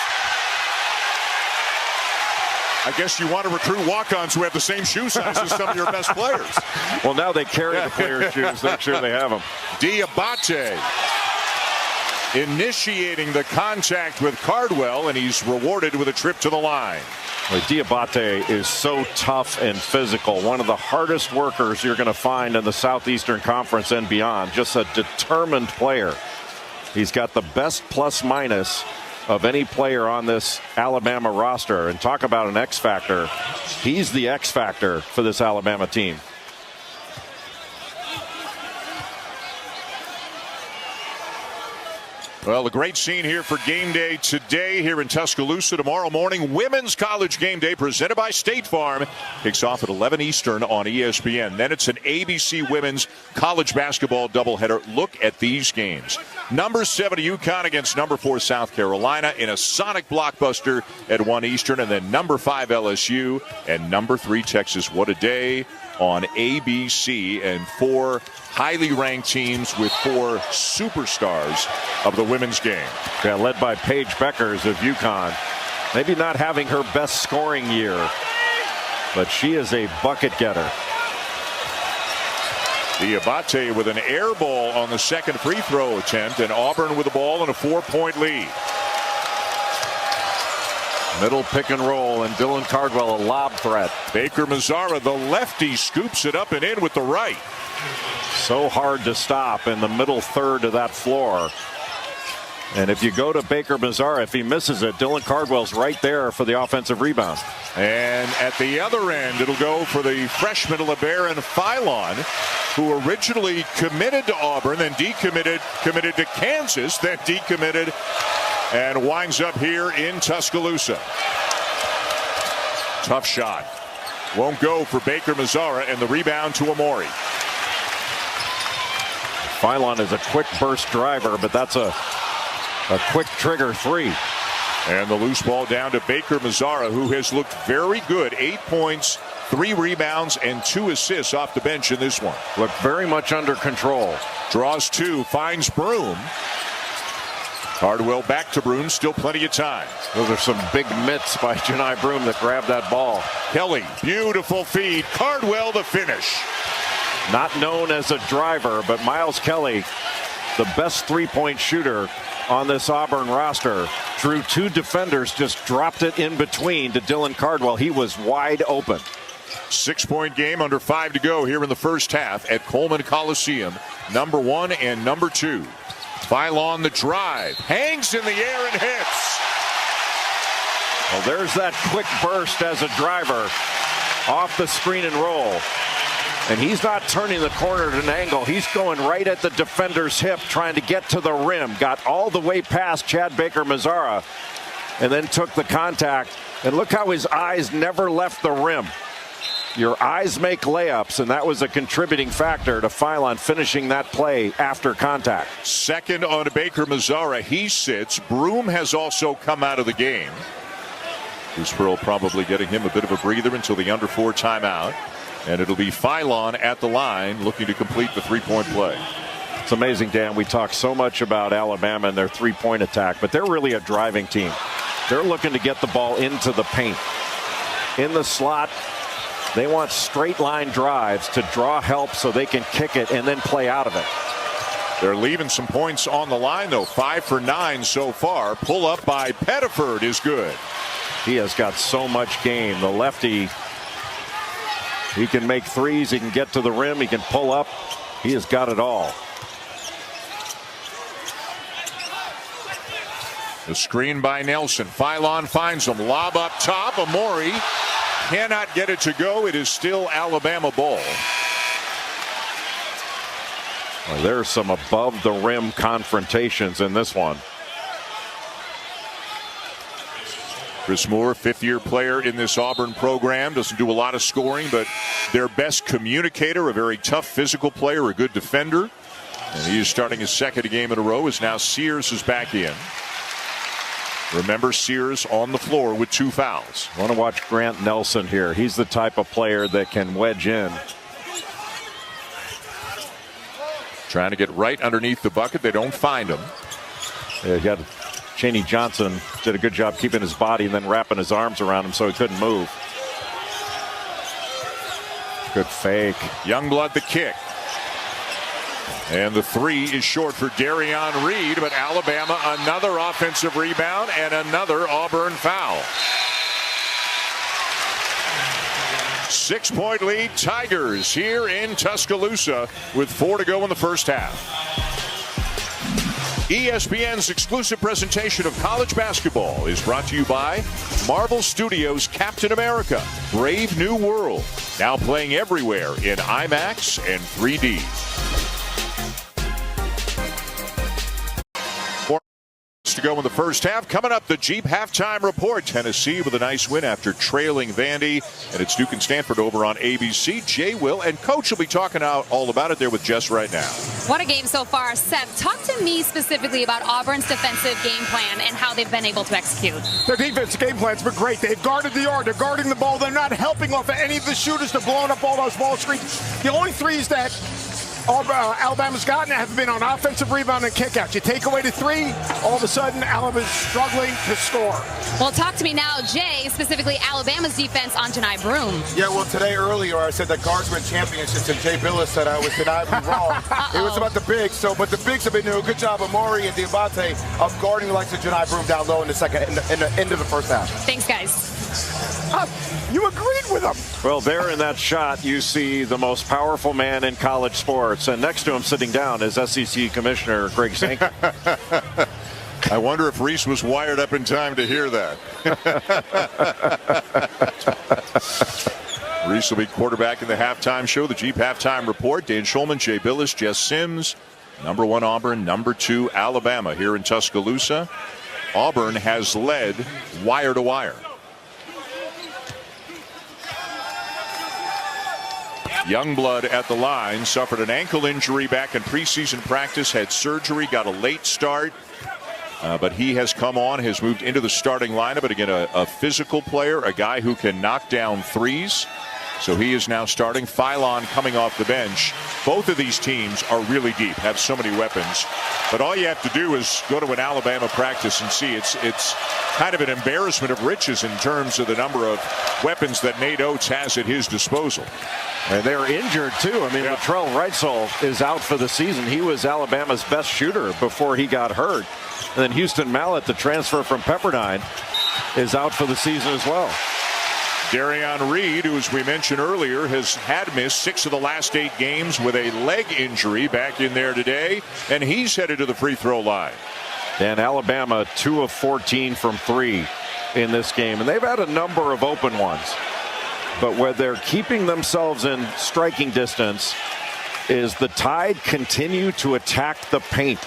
I guess you want to recruit walk-ons who have the same shoe size as some of your best players.
Well, now they carry the players' shoes. Make sure they have them.
Diabate initiating the contact with Cardwell, and he's rewarded with a trip to the line.
Well, Diabate is so tough and physical. One of the hardest workers you're going to find in the Southeastern Conference and beyond. Just a determined player. He's got the best plus-minus of any player on this Alabama roster. And talk about an X factor. He's the X factor for this Alabama team.
Well, a great scene here for game day today here in Tuscaloosa. Tomorrow morning, Women's College Game Day presented by State Farm kicks off at 11 Eastern on ESPN. Then it's an ABC Women's College Basketball doubleheader. Look at these games. Number 7 UConn against number 4 South Carolina in a sonic blockbuster at 1 Eastern. And then number 5 LSU and number 3 Texas. What a day on ABC, and 4 highly ranked teams with 4 superstars of the women's game.
Yeah, led by Paige Beckers of UConn. Maybe not having her best scoring year, but she is a bucket getter.
Diabate with an air ball on the second free throw attempt, and Auburn with the ball and a 4-point lead.
Middle pick and roll, and Dylan Cardwell a lob threat.
Baker Mazzara, the lefty, scoops it up and in with the right.
So hard to stop in the middle third of that floor. And if you go to Baker Mazzara, if he misses it, Dylan Cardwell's right there for the offensive rebound.
And at the other end, it'll go for the freshman LeBaron Philon, who originally committed to Auburn, then decommitted, committed to Kansas, then decommitted, and winds up here in Tuscaloosa. Tough shot. Won't go for Baker Mazzara, and the rebound to Amori.
Philon is a quick burst driver, but that's a quick trigger three.
And the loose ball down to Baker Mazzara, who has looked very good. 8 points, 3 rebounds, and 2 assists off the bench in this one.
Looked very much under control.
Draws 2, finds Broom. Cardwell back to Broom, still plenty of time.
Those are some big mitts by Janai Broom that grabbed that ball.
Kelly, beautiful feed. Cardwell to finish.
Not known as a driver, but Miles Kelly, the best three-point shooter on this Auburn roster, drew 2 defenders, just dropped it in between to Dylan Cardwell. He was wide open.
6-point game, under 5 to go here in the first half at Coleman Coliseum. Number 1 and number 2. Philon the drive, hangs in the air and hits.
Well, there's that quick burst as a driver off the screen and roll. And he's not turning the corner at an angle. He's going right at the defender's hip, trying to get to the rim. Got all the way past Chad Baker Mazzara, and then took the contact. And look how his eyes never left the rim. Your eyes make layups, and that was a contributing factor to Philon finishing that play after contact.
Second on Baker Mazzara. He sits. Broom has also come out of the game. Bruce Pearl probably getting him a bit of a breather until the under 4 timeout. And it'll be Philon at the line looking to complete the 3-point play.
It's amazing, Dan. We talk so much about Alabama and their 3-point attack, but they're really a driving team. They're looking to get the ball into the paint. In the slot, they want straight line drives to draw help so they can kick it and then play out of it.
They're leaving some points on the line, though. 5 for 9 so far. Pull up by Pettiford is good.
He has got so much game. The lefty, he can make threes. He can get to the rim. He can pull up. He has got it all.
The screen by Nelson. Philon finds him. Lob up top. Amori cannot get it to go. It is still Alabama ball.
Well, there's some above the rim confrontations in this one.
Chris Moore, 5th-year player in this Auburn program, doesn't do a lot of scoring, but their best communicator, a very tough physical player, a good defender. And he is starting his 2nd game in a row as now Sears is back in. Remember, Sears on the floor with 2 fouls.
I want to watch Grant Nelson here. He's the type of player that can wedge in.
Trying to get right underneath the bucket. They don't find him.
Yeah, got Chaney Johnson did a good job keeping his body and then wrapping his arms around him so he couldn't move. Good fake.
Youngblood the kick. And the 3 is short for Darion Reed, but Alabama another offensive rebound and another Auburn foul. 6-point lead, Tigers here in Tuscaloosa with 4 to go in the first half. ESPN's exclusive presentation of college basketball is brought to you by Marvel Studios' Captain America, Brave New World, now playing everywhere in IMAX and 3D. To go in the first half. Coming up, the Jeep halftime report. Tennessee with a nice win after trailing Vandy, and it's Duke and Stanford over on ABC. Jay Will and Coach will be talking all about it there with Jess right now.
What a game so far. Seth, talk to me specifically about Auburn's defensive game plan and how they've been able to execute.
Their defensive game plan's been great. They've guarded the yard. They're guarding the ball. They're not helping off of any of the shooters. They're blowing up all those ball screens. The only threes that Alabama's gotten have been on offensive rebound and kickouts. You take away the 3, all of a sudden Alabama's struggling to score.
Well, talk to me now, Jay, specifically Alabama's defense on Janai Broom.
Yeah, well, today earlier I said that guards win championships, and Jay Billis said I was deniably wrong. It was about the bigs. But the bigs have been doing a good job, Amori and Diabate, of guarding the likes of Janai Broom down low in the end of the first half.
Thanks, guys.
You agreed with him.
Well, there in that shot, you see the most powerful man in college sports. And next to him sitting down is SEC Commissioner Greg Sankey.
I wonder if Reese was wired up in time to hear that. Reese will be quarterback in the halftime show. The Jeep halftime report. Dan Schulman, Jay Billis, Jess Sims. Number 1 Auburn, number 2 Alabama here in Tuscaloosa. Auburn has led wire to wire. Youngblood at the line, suffered an ankle injury back in preseason practice, had surgery, got a late start. But he has come on, has moved into the starting lineup. But again, a physical player, a guy who can knock down threes. So he is now starting. Phylon coming off the bench. Both of these teams are really deep, have so many weapons. But all you have to do is go to an Alabama practice and see. It's kind of an embarrassment of riches in terms of the number of weapons that Nate Oates has at his disposal.
And they're injured, too. I mean, Latrell Wrightsall is out for the season. He was Alabama's best shooter before he got hurt. And then Houston Mallett, the transfer from Pepperdine, is out for the season as well.
Darion Reed, who, as we mentioned earlier, has had missed 6 of the last 8 games with a leg injury, back in there today, and he's headed to the free throw line.
And Alabama 2 of 14 from 3 in this game, and they've had a number of open ones. But where they're keeping themselves in striking distance is the Tide continue to attack the paint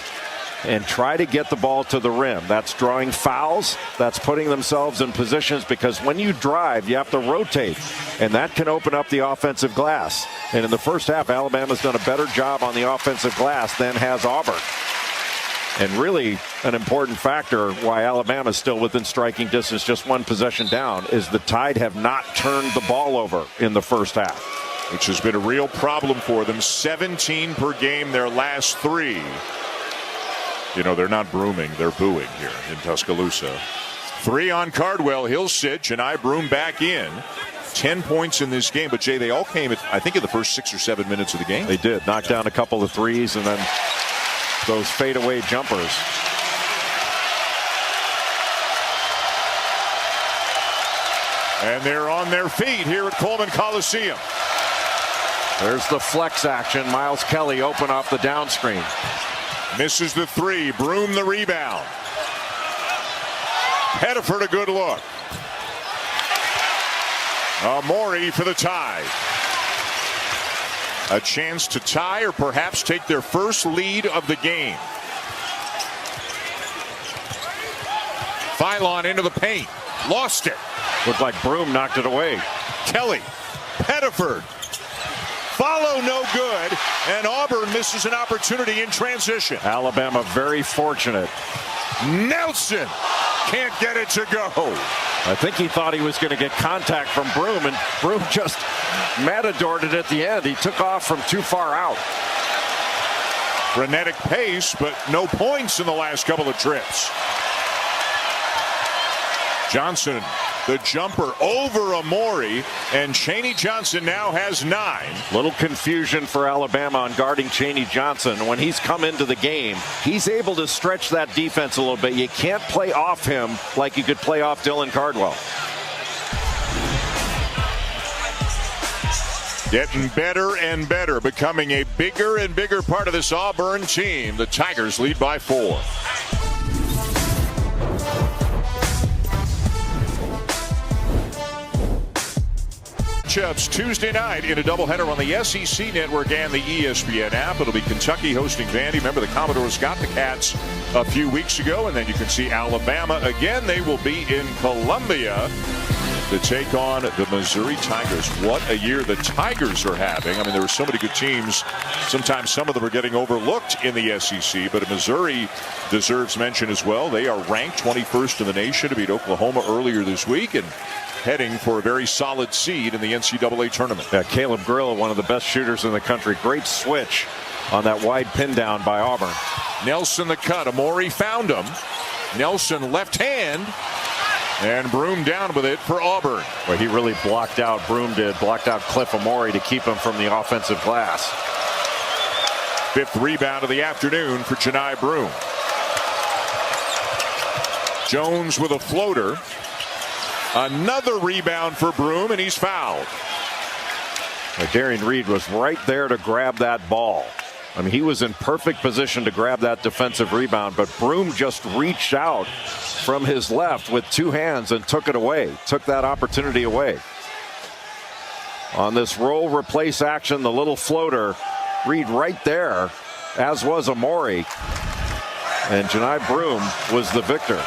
and try to get the ball to the rim. That's drawing fouls. That's putting themselves in positions, because when you drive, you have to rotate, and that can open up the offensive glass. And in the first half, Alabama's done a better job on the offensive glass than has Auburn. And really an important factor why Alabama's still within striking distance, just 1 possession down, is the Tide have not turned the ball over in the first half.
Which has been a real problem for them. 17 per game their last 3. You know, they're not brooming, they're booing here in Tuscaloosa. 3 on Cardwell. He'll sit. Janai Broom back in. 10 points in this game. But, Jay, they all came, I think, in the first 6 or 7 minutes of the game.
They did. Knock down a couple of threes and then those fadeaway jumpers.
And they're on their feet here at Coleman Coliseum.
There's the flex action. Miles Kelly open off the down screen.
Misses the 3. Broom the rebound. Pettiford a good look. Amori for the tie. A chance to tie or perhaps take their first lead of the game. Phylon into the paint. Lost it.
Looked like Broom knocked it away.
Kelly. Pettiford. Follow no good, and Auburn misses an opportunity in transition.
Alabama very fortunate.
Nelson can't get it to go.
I think he thought he was going to get contact from Broom, and Broom just matadored it at the end. He took off from too far out.
Frenetic pace, but no points in the last couple of trips. Johnson, the jumper over Amori, and Chaney Johnson now has 9.
Little confusion for Alabama on guarding Chaney Johnson. When he's come into the game, he's able to stretch that defense a little bit. You can't play off him like you could play off Dylan Cardwell.
Getting better and better, becoming a bigger and bigger part of this Auburn team. The Tigers lead by 4. Matchups Tuesday night in a doubleheader on the SEC Network and the ESPN app. It'll be Kentucky hosting Vandy. Remember, the Commodores got the Cats a few weeks ago, and then you can see Alabama again. They will be in Columbia to take on the Missouri Tigers. What a year the Tigers are having. I mean, there were so many good teams. Sometimes some of them are getting overlooked in the SEC, but Missouri deserves mention as well. They are ranked 21st in the nation to beat Oklahoma earlier this week, and heading for a very solid seed in the NCAA tournament.
Yeah, Caleb Grill, one of the best shooters in the country. Great switch on that wide pin down by Auburn.
Nelson the cut. Amori found him. Nelson left hand. And Broom down with it for Auburn.
Well, he really blocked out, Broom did, blocked out Cliff Amori to keep him from the offensive glass.
5th rebound of the afternoon for Janai Broom. Jones with a floater. Another rebound for Broom, and he's fouled.
Darian Reed was right there to grab that ball. I mean, he was in perfect position to grab that defensive rebound, but Broom just reached out from his left with two hands and took it away, took that opportunity away. On this roll replace action, the little floater, Reed right there, as was Amori. And Janai Broom was the victor.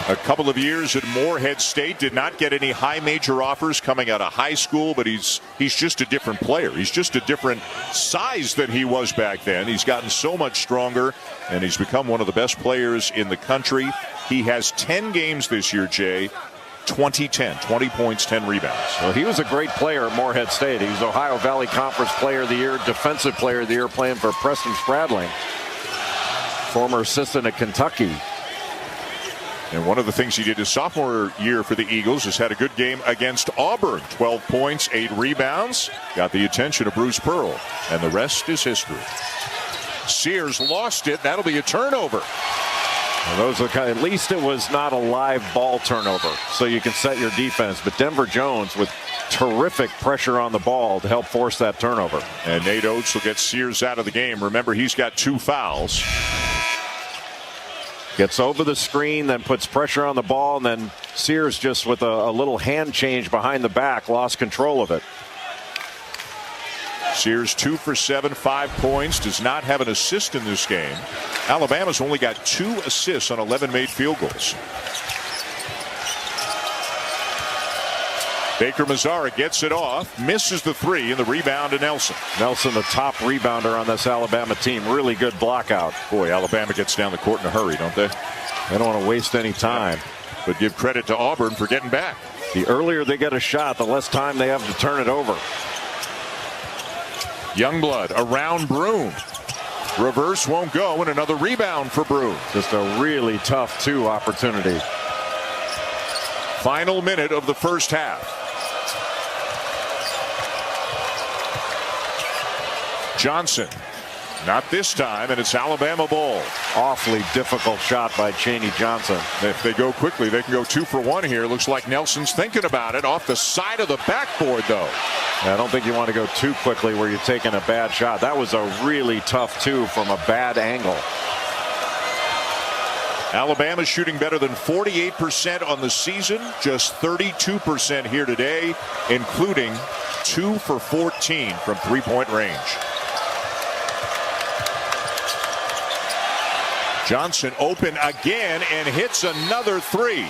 A couple of years at Morehead State, did not get any high major offers coming out of high school, but he's just a different player. He's just a different size than he was back then. He's gotten so much stronger, and he's become one of the best players in the country. He has 10 games this year, Jay. 20 points, 10 rebounds.
Well, he was a great player at Morehead State. He was Ohio Valley Conference Player of the Year, Defensive Player of the Year, playing for Preston Stradling, former assistant at Kentucky.
And one of the things he did his sophomore year for the Eagles is had a good game against Auburn. 12 points, 8 rebounds. Got the attention of Bruce Pearl. And the rest is history. Sears lost it. That'll be a turnover.
Well, those are at least it was not a live ball turnover, so you can set your defense. But Denver Jones with terrific pressure on the ball to help force that turnover.
And Nate Oates will get Sears out of the game. Remember, he's got 2 fouls.
Gets over the screen, then puts pressure on the ball, and then Sears just with a little hand change behind the back lost control of it.
Sears 2 for 7, 5 points, does not have an assist in this game. Alabama's only got 2 assists on 11 made field goals. Baker Mazzara gets it off, misses the 3, and the rebound to Nelson.
Nelson, the top rebounder on this Alabama team. Really good block out.
Boy, Alabama gets down the court in a hurry, don't they?
They don't want to waste any time.
But give credit to Auburn for getting back.
The earlier they get a shot, the less time they have to turn it over.
Youngblood around Broom. Reverse won't go, and another rebound for Broom.
Just a really tough 2 opportunity.
Final minute of the first half. Johnson, not this time, and it's Alabama ball.
Awfully difficult shot by Chaney Johnson.
If they go quickly, they can go 2 for 1 here. Looks like Nelson's thinking about it. Off the side of the backboard, though.
I don't think you want to go too quickly where you're taking a bad shot. That was a really tough 2 from a bad angle.
Alabama's shooting better than 48% on the season, just 32% here today, including 2 for 14 from three-point range. Johnson open again and hits another 3.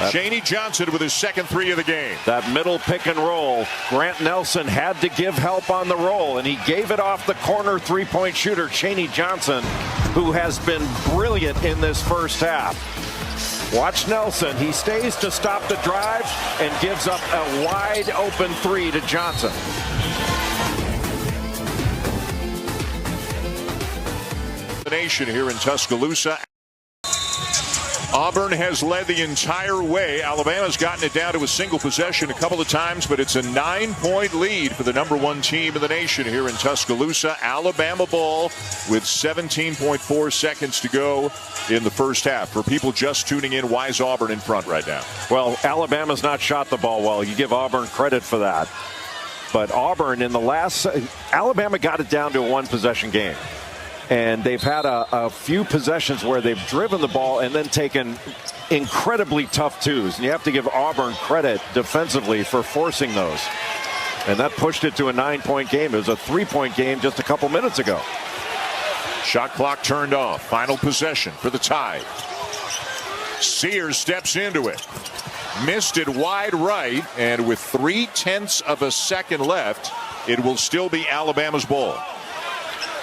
Chaney Johnson with his second 3 of the game.
That middle pick and roll. Grant Nelson had to give help on the roll, and he gave it off the corner three-point shooter, Chaney Johnson, who has been brilliant in this first half. Watch Nelson. He stays to stop the drive and gives up a wide open 3 to Johnson.
The nation here in Tuscaloosa. Auburn has led the entire way. Alabama's gotten it down to a single possession a couple of times, but it's a 9-point lead for the #1 team in the nation here in Tuscaloosa. Alabama ball with 17.4 seconds to go in the first half. For people just tuning in, why is Auburn in front right now?
Well, Alabama's not shot the ball well. You give Auburn credit for that. But Auburn in the last, Alabama got it down to a 1-possession game. And they've had a few possessions where they've driven the ball and then taken incredibly tough 2s. And you have to give Auburn credit defensively for forcing those. And that pushed it to a 9-point game. It was a 3-point game just a couple minutes ago.
Shot clock turned off. Final possession for the Tide. Sears steps into it. Missed it wide right. And with 0.3 of a second left, it will still be Alabama's ball.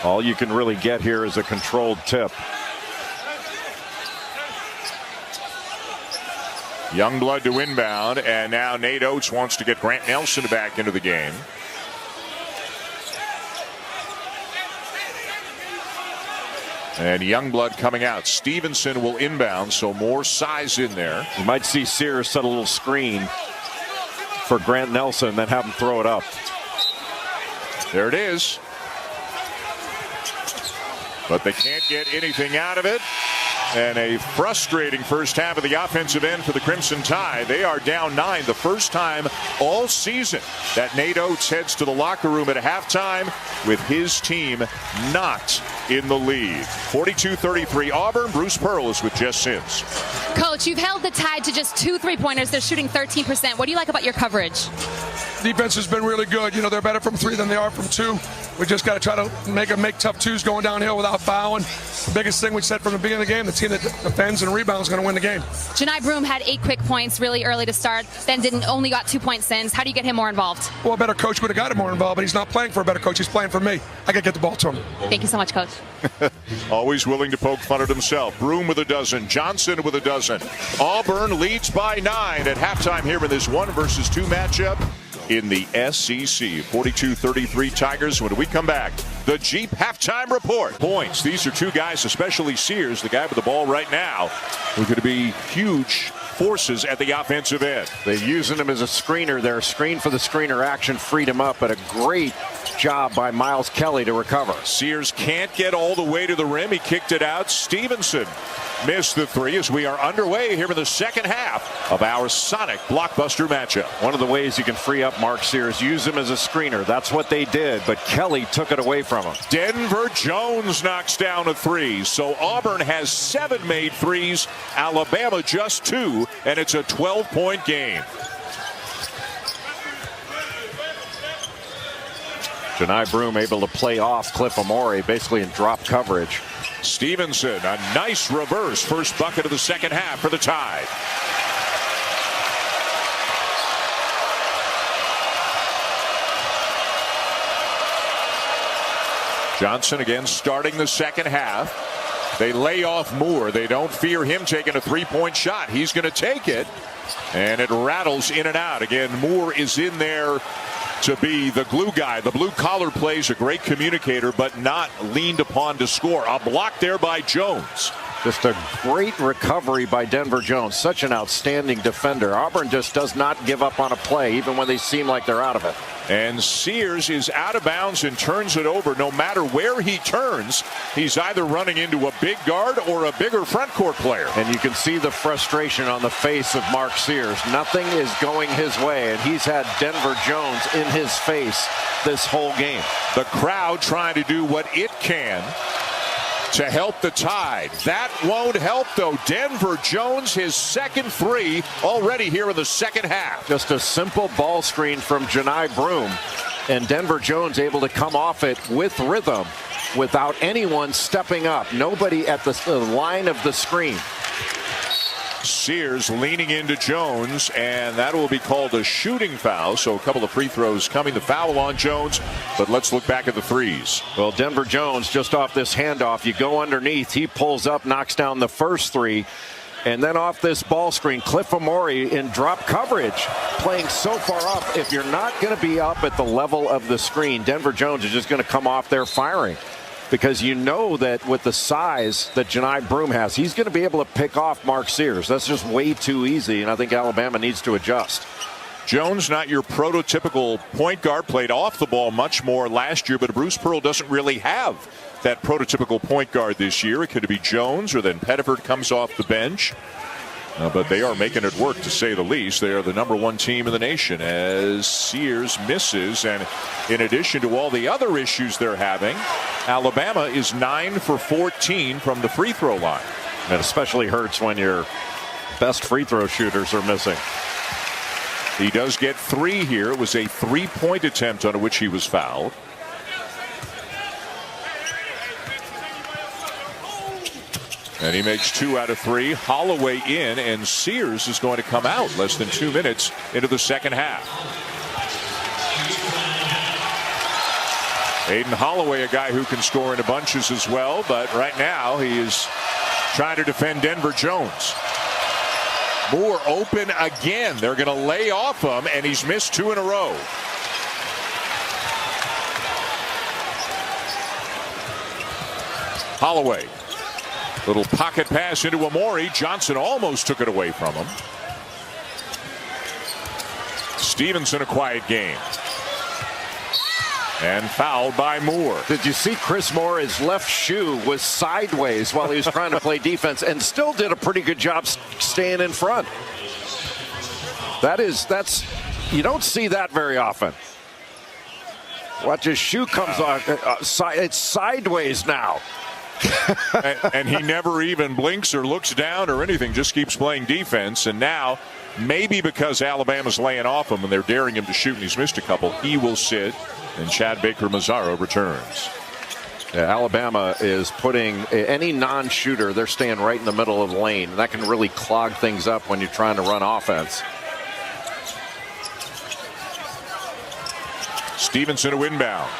All you can really get here is a controlled tip.
Youngblood to inbound, and now Nate Oates wants to get Grant Nelson back into the game. And Youngblood coming out. Stevenson will inbound, so more size in there.
You might see Sears set a little screen for Grant Nelson, then have him throw it up.
There it is. But they can't get anything out of it. And a frustrating first half of the offensive end for the Crimson Tide. They are down 9, the first time all season that Nate Oates heads to the locker room at halftime with his team not in the lead. 42-33 Auburn. Bruce Pearl is with Jess Sims.
Coach, you've held the Tide to just 2 3-pointers. They're shooting 13%. What do you like about your coverage?
Defense has been really good. You know, they're better from 3 than they are from 2. We just got to try to make tough twos going downhill without fouling. The biggest thing we said from the beginning of the game, the team that defends and rebounds is going to win the game.
Janai Broome had 8 quick points really early to start, then only got 2 points since. How do you get him more involved?
Well, a better coach would have got him more involved, but he's not playing for a better coach. He's playing for me. I got to get the ball to him.
Thank you so much, Coach.
Always willing to poke fun at himself. Broome with a dozen. Johnson with a dozen. Auburn leads by 9 at halftime here in this 1 versus 2 matchup in the SEC. 42-33 Tigers. When we come back, the Jeep halftime report. Points. These are 2 guys, especially Sears, the guy with the ball right now, who could be huge forces at the offensive end.
They're using him as a screener. Their screen for the screener action freed him up, but a great job by Miles Kelly to recover.
Sears can't get all the way to the rim. He kicked it out. Stevenson missed the 3 as we are underway here in the second half of our Sonic blockbuster matchup.
One of the ways you can free up Mark Sears, use him as a screener. That's what they did, but Kelly took it away from him.
Denver Jones knocks down a 3. So Auburn has 7 made threes. Alabama just 2, and it's a 12-point game.
Janai Broome able to play off Cliff Amore, basically in drop coverage.
Stevenson, a nice reverse. First bucket of the second half for the Tide. Johnson again starting the second half. They lay off Moore. They don't fear him taking a 3-point shot. He's going to take it, and it rattles in and out. Again, Moore is in there to be the glue guy. The blue collar plays, a great communicator, but not leaned upon to score. A block there by Jones.
Just a great recovery by Denver Jones. Such an outstanding defender. Auburn just does not give up on a play, even when they seem like they're out of it.
And Sears is out of bounds and turns it over. No matter where he turns, he's either running into a big guard or a bigger front court player.
And you can see the frustration on the face of Mark Sears. Nothing is going his way, and he's had Denver Jones in his face this whole game.
The crowd trying to do what it can to help the Tide. That won't help, though. Denver Jones, his second 3 already here in the second half.
Just a simple ball screen from Janai Broome, and Denver Jones able to come off it with rhythm without anyone stepping up. Nobody at the line of the screen.
Sears leaning into Jones, and that will be called a shooting foul. So a couple of free throws coming. The foul on Jones, but let's look back at the threes.
Well, Denver Jones just off this handoff. You go underneath. He pulls up, knocks down the first 3. And then off this ball screen, Cliff Amore in drop coverage, playing so far up. If you're not going to be up at the level of the screen, Denver Jones is just going to come off there firing. Because you know that with the size that Janai Broome has, he's going to be able to pick off Mark Sears. That's just way too easy, and I think Alabama needs to adjust.
Jones, not your prototypical point guard, played off the ball much more last year, but Bruce Pearl doesn't really have that prototypical point guard this year. It could be Jones, or then Pettiford comes off the bench. But they are making it work, to say the least. They are the #1 team in the nation as Sears misses. And in addition to all the other issues they're having, Alabama is 9 for 14 from the free throw line.
And it especially hurts when your best free throw shooters are missing.
He does get 3 here. It was a 3-point attempt on which he was fouled. And he makes 2 out of 3. Holloway in, and Sears is going to come out less than 2 minutes into the second half. Aiden Holloway, a guy who can score in bunches as well, but right now he is trying to defend Denver Jones. Moore open again. They're going to lay off him, and he's missed 2 in a row. Holloway. Little pocket pass into Amore. Johnson almost took it away from him. Stevenson, a quiet game. And fouled by Moore.
Did you see Chris Moore? His left shoe was sideways while he was trying to play defense and still did a pretty good job staying in front. You don't see that very often. Watch, his shoe comes on. It's sideways now.
and he never even blinks or looks down or anything, just keeps playing defense. And now, maybe because Alabama's laying off him and they're daring him to shoot and he's missed a couple, he will sit, and Chad Baker-Mazzara returns.
Yeah, Alabama is putting any non-shooter, they're staying right in the middle of the lane. And that can really clog things up when you're trying to run offense.
Stevenson to inbound.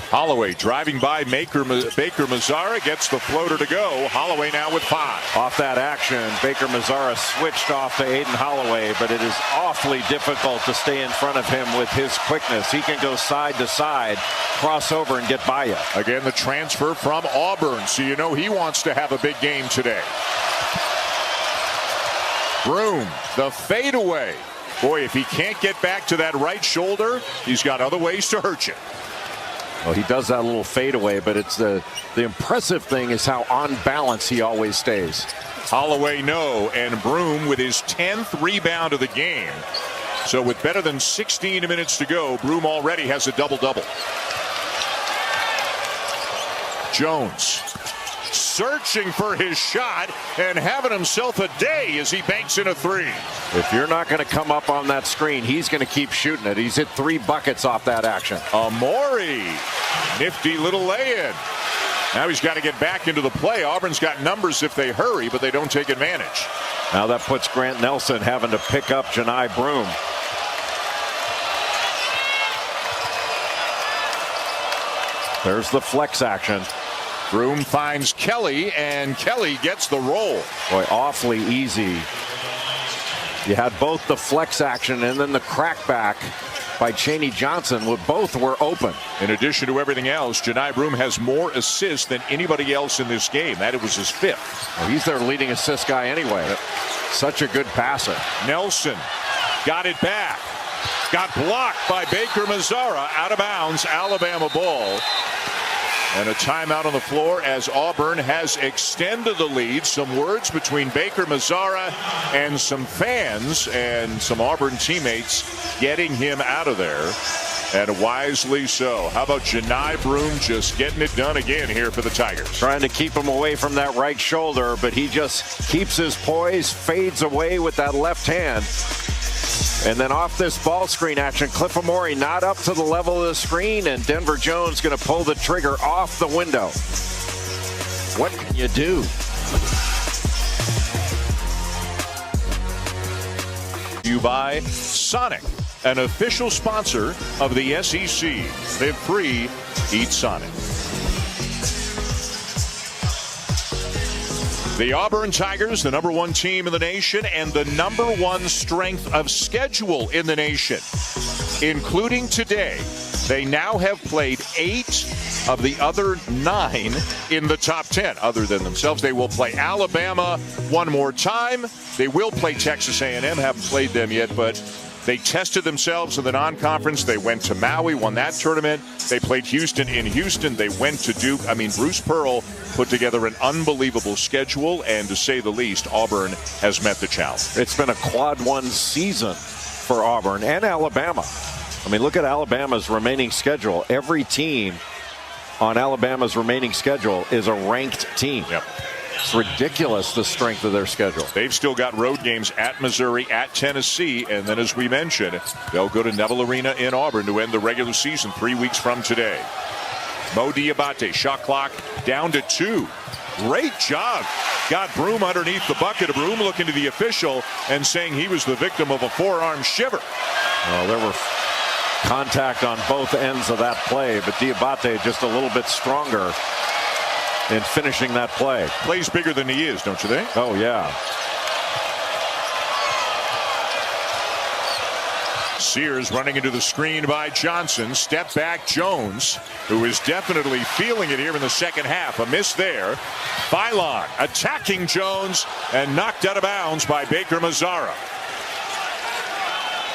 Holloway driving by Baker-Mazzara, gets the floater to go. Holloway now with 5.
Off that action, Baker-Mazzara switched off to Aiden Holloway, but it is awfully difficult to stay in front of him with his quickness. He can go side to side, cross over, and get by you.
Again, the transfer from Auburn, so you know he wants to have a big game today. Broom, the fadeaway. Boy, if he can't get back to that right shoulder, he's got other ways to hurt you.
Well, he does that little fadeaway, but it's the impressive thing is how on balance he always stays.
Holloway no, and Broom with his 10th rebound of the game. So with better than 16 minutes to go, Broom already has a double-double. Jones searching for his shot and having himself a day as he banks in a 3.
If you're not going to come up on that screen, he's going to keep shooting it. He's hit 3 buckets off that action.
Amori, nifty little lay-in. Now he's got to get back into the play. Auburn's got numbers if they hurry, but they don't take advantage.
Now that puts Grant Nelson having to pick up Janai Broom. There's the flex action.
Broom finds Kelly, and Kelly gets the roll.
Boy, awfully easy. You had both the flex action and then the crackback by Chaney Johnson. Both were open.
In addition to everything else, Janai Broom has more assists than anybody else in this game. That was his 5th.
Well, he's their leading assist guy anyway. Yep. Such a good passer.
Nelson got it back. Got blocked by Baker-Mazzara. Out of bounds. Alabama ball. And a timeout on the floor as Auburn has extended the lead. Some words between Baker-Mazzara and some fans and some Auburn teammates getting him out of there. And wisely so. How about Janai Broom just getting it done again here for the Tigers?
Trying to keep him away from that right shoulder, but he just keeps his poise, fades away with that left hand. And then off this ball screen action, Cliff Amori not up to the level of the screen, and Denver Jones going to pull the trigger off the window. What can you do?
You by Sonic, an official sponsor of the SEC. Live free, eat Sonic. The Auburn Tigers, the #1 team in the nation and the #1 strength of schedule in the nation. Including today, they now have played 8 of the other 9 in the top 10. Other than themselves, they will play Alabama one more time. They will play Texas A&M, haven't played them yet, but they tested themselves in the non-conference. They went to Maui, won that tournament. They played Houston in Houston. They went to Duke. I mean, Bruce Pearl put together an unbelievable schedule, and to say the least, Auburn has met the challenge.
It's been a quad 1 season for Auburn and Alabama. I mean, look at Alabama's remaining schedule. Every team on Alabama's remaining schedule is a ranked team.
Yep.
It's ridiculous, the strength of their schedule.
They've still got road games at Missouri, at Tennessee, and then, as we mentioned, they'll go to Neville Arena in Auburn to end the regular season 3 weeks from today. Mo Diabate, shot clock down to 2. Great job. Got Broom underneath the bucket. Broom looking to the official and saying he was the victim of a forearm shiver.
Well, there were contact on both ends of that play, but Diabate just a little bit stronger in finishing that play.
Plays bigger than he is, don't you think?
Oh, yeah.
Sears running into the screen by Johnson. Step back Jones, who is definitely feeling it here in the second half. A miss there. Phylon attacking Jones and knocked out of bounds by Baker-Mazzara.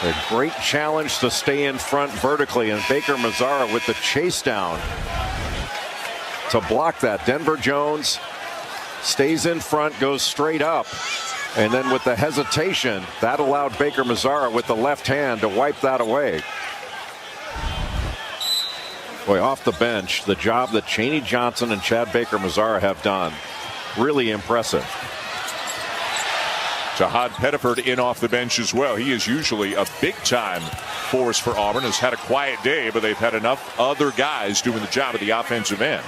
A great challenge to stay in front vertically, and Baker Mazzara with the chase down to block that. Denver Jones stays in front, goes straight up, and then with the hesitation, that allowed Baker Mazzara with the left hand to wipe that away. Boy, off the bench, the job that Chaney Johnson and Chad Baker Mazzara have done, really impressive.
Jahad Pettiford in off the bench as well. He is usually a big-time force for Auburn. Has had a quiet day, but they've had enough other guys doing the job at the offensive end.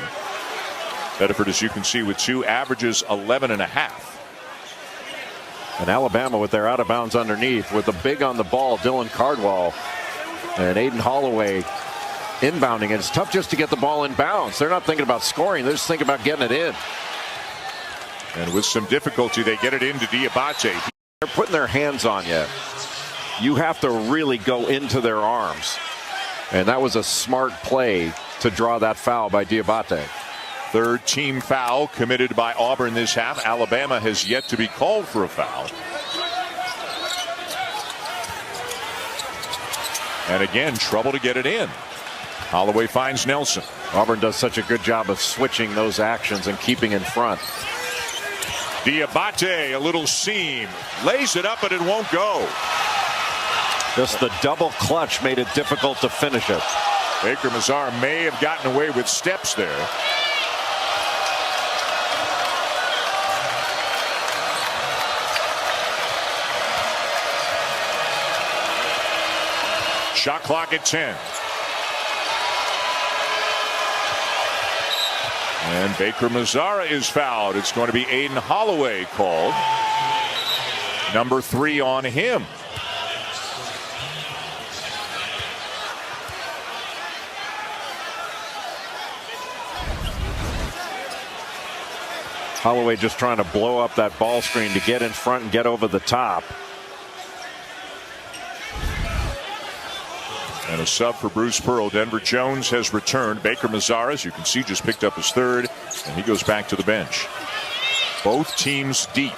Pettiford, as you can see, with 2 averages 11.5.
And Alabama with their out-of-bounds underneath with the big on the ball, Dylan Cardwell and Aiden Holloway inbounding. It's tough just to get the ball in bounds. They're not thinking about scoring. They're just thinking about getting it in.
And with some difficulty, they get it into Diabate.
They're putting their hands on you. You have to really go into their arms. And that was a smart play to draw that foul by Diabate.
3rd team foul committed by Auburn this half. Alabama has yet to be called for a foul. And again, trouble to get it in. Holloway finds Nelson.
Auburn does such a good job of switching those actions and keeping in front.
Diabate, a little seam, lays it up, but it won't go.
Just the double clutch made it difficult to finish it.
Baker Mazzara may have gotten away with steps there. Shot clock at 10. And Baker Mazzara is fouled. It's going to be Aiden Holloway called. Number 3 on him.
Holloway just trying to blow up that ball screen to get in front and get over the top.
And a sub for Bruce Pearl. Denver Jones has returned. Baker Mazzara, as you can see, just picked up his 3rd, and he goes back to the bench. Both teams deep.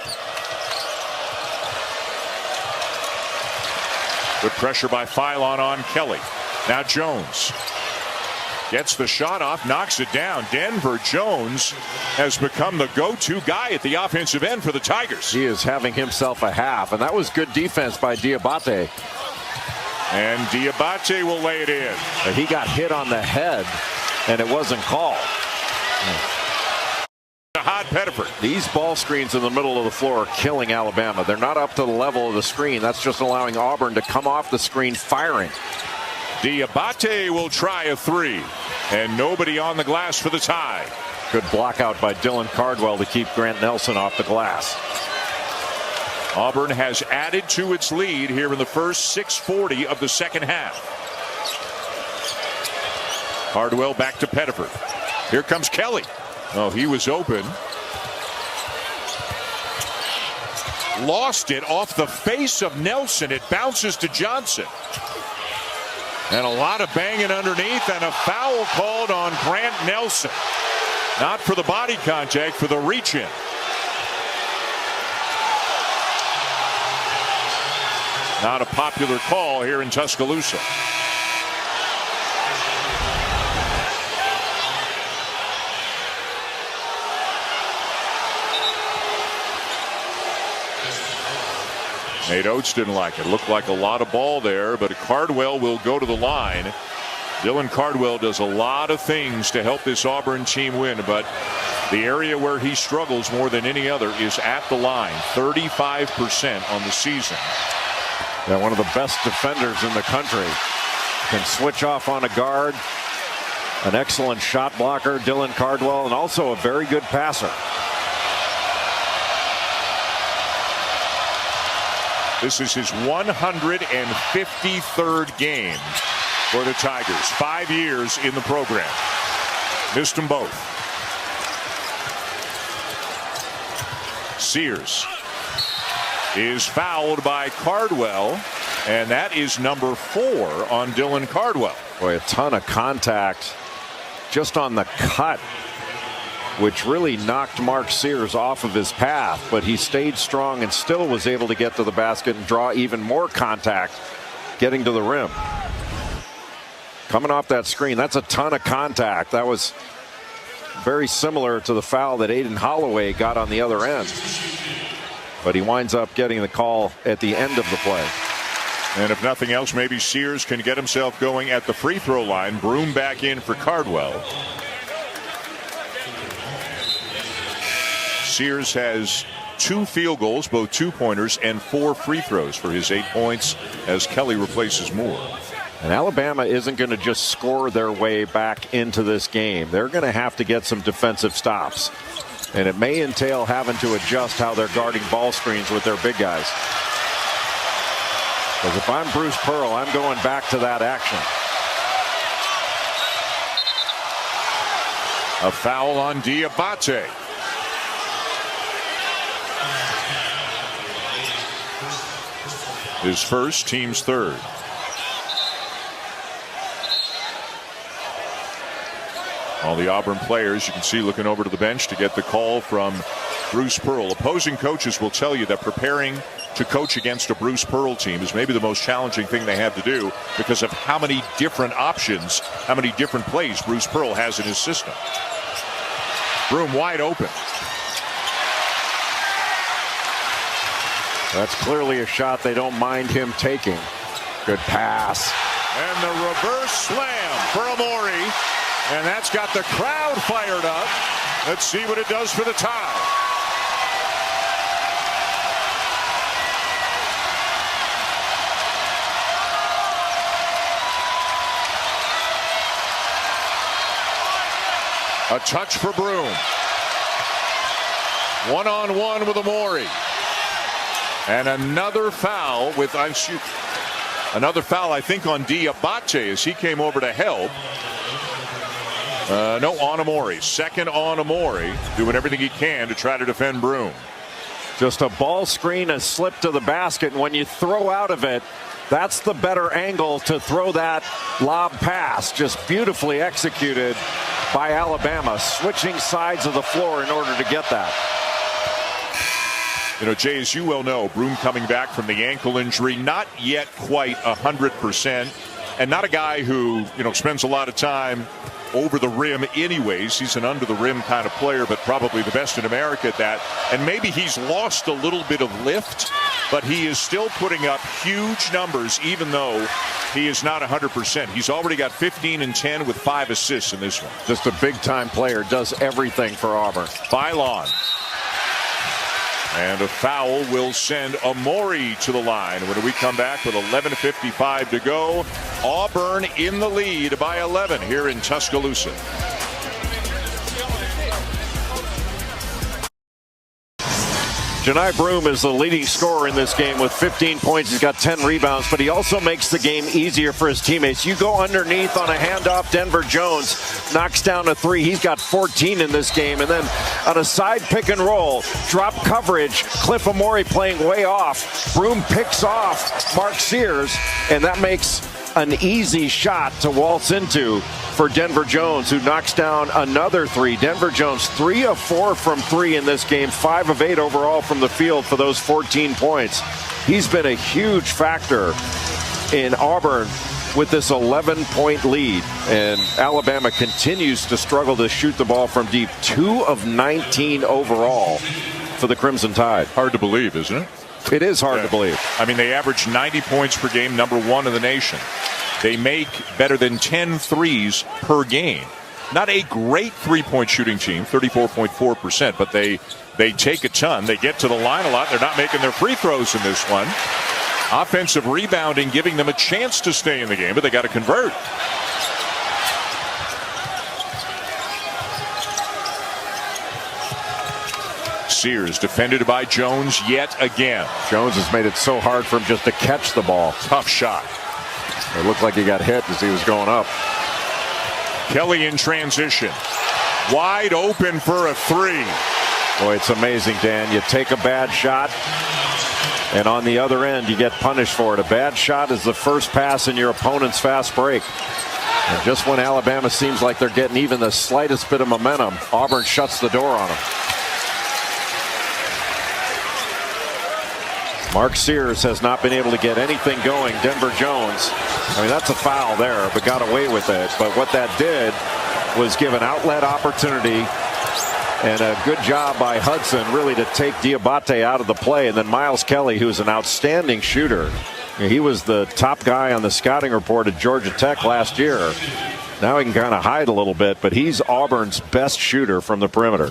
Good pressure by Philon on Kelly. Now Jones gets the shot off, knocks it down. Denver Jones has become the go-to guy at the offensive end for the Tigers.
He is having himself a half, and that was good defense by Diabate.
And Diabate will lay it in.
He got hit on the head, and it wasn't called.
Jahad Pettiford.
These ball screens in the middle of the floor are killing Alabama. They're not up to the level of the screen. That's just allowing Auburn to come off the screen firing.
Diabate will try a 3, and nobody on the glass for the tie.
Good block out by Dylan Cardwell to keep Grant Nelson off the glass.
Auburn has added to its lead here in the first 6:40 of the second half. Cardwell back to Pettiford. Here comes Kelly. Oh, he was open. Lost it off the face of Nelson. It bounces to Johnson. And a lot of banging underneath, and a foul called on Grant Nelson. Not for the body contact, for the reach-in. Not a popular call here in Tuscaloosa. Nate Oates didn't like it. Looked like a lot of ball there, but Cardwell will go to the line. Dylan Cardwell does a lot of things to help this Auburn team win, but the area where he struggles more than any other is at the line. 35% on the season.
Yeah, one of the best defenders in the country. Can switch off on a guard. An excellent shot blocker, Dylan Cardwell, and also a very good passer.
This is his 153rd game for the Tigers. 5 years in the program. Missed them both. Sears is fouled by Cardwell, and that is number 4 on Dylan Cardwell.
Boy, a ton of contact just on the cut, which really knocked Mark Sears off of his path, but he stayed strong and still was able to get to the basket and draw even more contact getting to the rim. Coming off that screen, that's a ton of contact. That was very similar to the foul that Aiden Holloway got on the other end. But he winds up getting the call at the end of the play.
And if nothing else, maybe Sears can get himself going at the free throw line. Broom back in for Cardwell. Sears has 2 field goals, both 2-pointers, and 4 free throws for his 8 points as Kelly replaces Moore.
And Alabama isn't going to just score their way back into this game. They're going to have to get some defensive stops. And it may entail having to adjust how they're guarding ball screens with their big guys. Because if I'm Bruce Pearl, I'm going back to that action.
A foul on Diabate. His first, team's third. All the Auburn players you can see looking over to the bench to get the call from Bruce Pearl. Opposing coaches will tell you that preparing to coach against a Bruce Pearl team is maybe the most challenging thing they have to do because of how many different options, how many different plays Bruce Pearl has in his system. Broom wide open.
That's clearly a shot they don't mind him taking. Good pass.
And the reverse slam for Amori. And that's got the crowd fired up. Let's see what it does for the tie. A touch for Broom. 1-on-1 with Amori. And another foul with another foul, I think, on Diabate as he came over to help. No, on Amori. Second on Amori, doing everything he can to try to defend Broom.
Just a ball screen, a slip to the basket, and when you throw out of it, that's the better angle to throw that lob pass. Just beautifully executed by Alabama, switching sides of the floor in order to get that.
You know, Jay, as you well know, Broom coming back from the ankle injury, not yet quite 100%, and not a guy who, you know, spends a lot of time over the rim anyways. He's an under the rim kind of player, but probably the best in America at that. And maybe he's lost a little bit of lift, but he is still putting up huge numbers even though he is not 100%. He's already got 15 and 10 with 5 assists in this one.
Just a big time player, does everything for Auburn.
Bylon. And a foul will send Amori to the line when we come back with 11:55 to go. Auburn in the lead by 11 here in Tuscaloosa.
Johni Broome is the leading scorer in this game with 15 points. He's got 10 rebounds, but he also makes the game easier for his teammates. You go underneath on a handoff, Denver Jones knocks down a 3. He's got 14 in this game. And then on a side pick and roll, drop coverage, Cliff Amori playing way off. Broome picks off Mark Sears, and that makes an easy shot to waltz into for Denver Jones, who knocks down another 3. Denver Jones 3 of 4 from 3 in this game, 5 of 8 overall from the field for those 14 points. He's been a huge factor in Auburn with this 11-point lead, and Alabama continues to struggle to shoot the ball from deep. 2 of 19 overall for the Crimson Tide.
Hard to believe, isn't it?
It is hard to believe.
I mean, they average 90 points per game, #1 in the nation. They make better than 10 threes per game. Not a great three-point shooting team, 34.4%, but they take a ton. They get to the line a lot. They're not making their free throws in this one. Offensive rebounding giving them a chance to stay in the game, but they got to convert. Sears defended by Jones yet again.
Jones has made it so hard for him just to catch the ball.
Tough shot.
It looked like he got hit as he was going up.
Kelly in transition. Wide open for a 3.
Boy, it's amazing, Dan. You take a bad shot, and on the other end, you get punished for it. A bad shot is the first pass in your opponent's fast break. And just when Alabama seems like they're getting even the slightest bit of momentum, Auburn shuts the door on them. Mark Sears has not been able to get anything going. Denver Jones, I mean, that's a foul there, but got away with it. But what that did was give an outlet opportunity, and a good job by Hudson really to take Diabate out of the play. And then Miles Kelly, who's an outstanding shooter. He was the top guy on the scouting report at Georgia Tech last year. Now he can kind of hide a little bit, but he's Auburn's best shooter from the perimeter.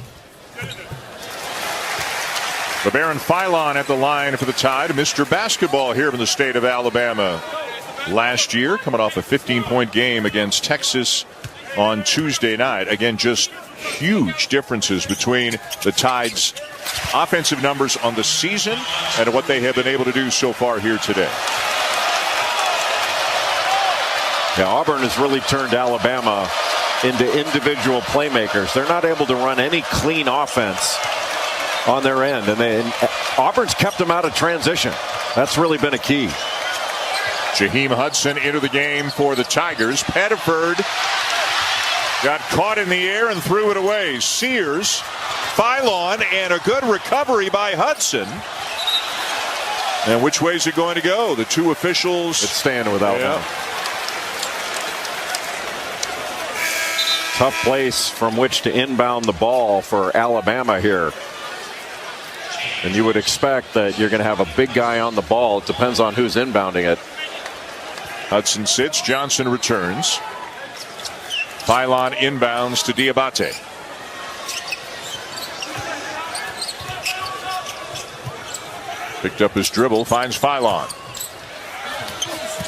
LeBaron Philon at the line for the Tide. Mr. Basketball here in the state of Alabama last year, coming off a 15-point game against Texas on Tuesday night. Again, just huge differences between the Tide's offensive numbers on the season and what they have been able to do so far here today.
Yeah, Auburn has really turned Alabama into individual playmakers. They're not able to run any clean offense on their end, and Auburn's kept them out of transition. That's really been a key.
Jaheim Hudson into the game for the Tigers. Pettiford got caught in the air and threw it away. Sears, Philon, and a good recovery by Hudson. And which way is it going to go? The two officials.
It's staying with Alabama. Tough place from which to inbound the ball for Alabama here. And you would expect that you're going to have a big guy on the ball. It depends on who's inbounding it.
Hudson sits. Johnson returns. Philon inbounds to Diabate. Picked up his dribble. Finds Philon.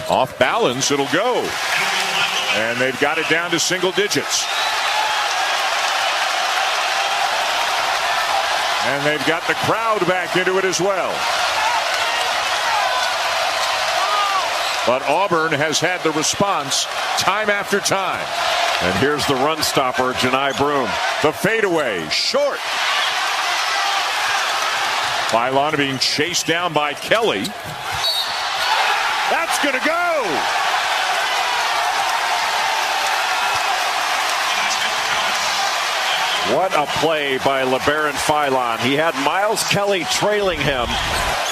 Off balance. It'll go. And they've got it down to single digits. And they've got the crowd back into it as well. But Auburn has had the response time after time.
And here's the run stopper, Janai Broome.
The fadeaway, short. Philon being chased down by Kelly. That's going to go.
What a play by LeBaron Philon. He had Miles Kelly trailing him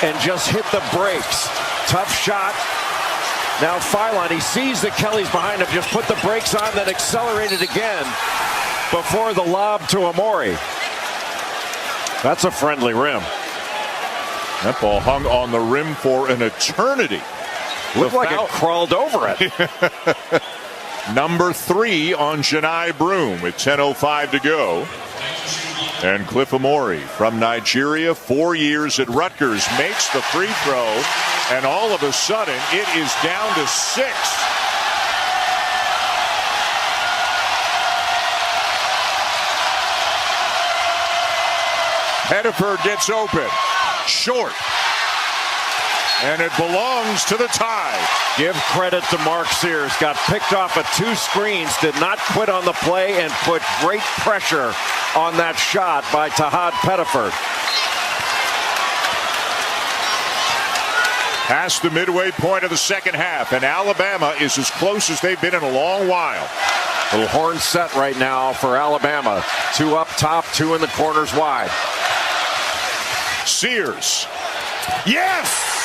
and just hit the brakes. Tough shot. Now Philon, he sees that Kelly's behind him, just put the brakes on, then accelerated again before the lob to Amori. That's a friendly rim.
That ball hung on the rim for an eternity.
Looked like it crawled over it.
Number 3 on Janai Broome with 10:05 to go. And Cliff Amori from Nigeria, 4 years at Rutgers, makes the free throw. And all of a sudden, it is down to 6. Pettiford gets open. Short. And it belongs to the Tide.
Give credit to Mark Sears. Got picked off of 2 screens, did not quit on the play, and put great pressure on that shot by Tahad Pettiford.
Past the midway point of the second half, and Alabama is as close as they've been in a long while.
Little horn set right now for Alabama. 2 up top, 2 in the corners wide.
Sears. Yes!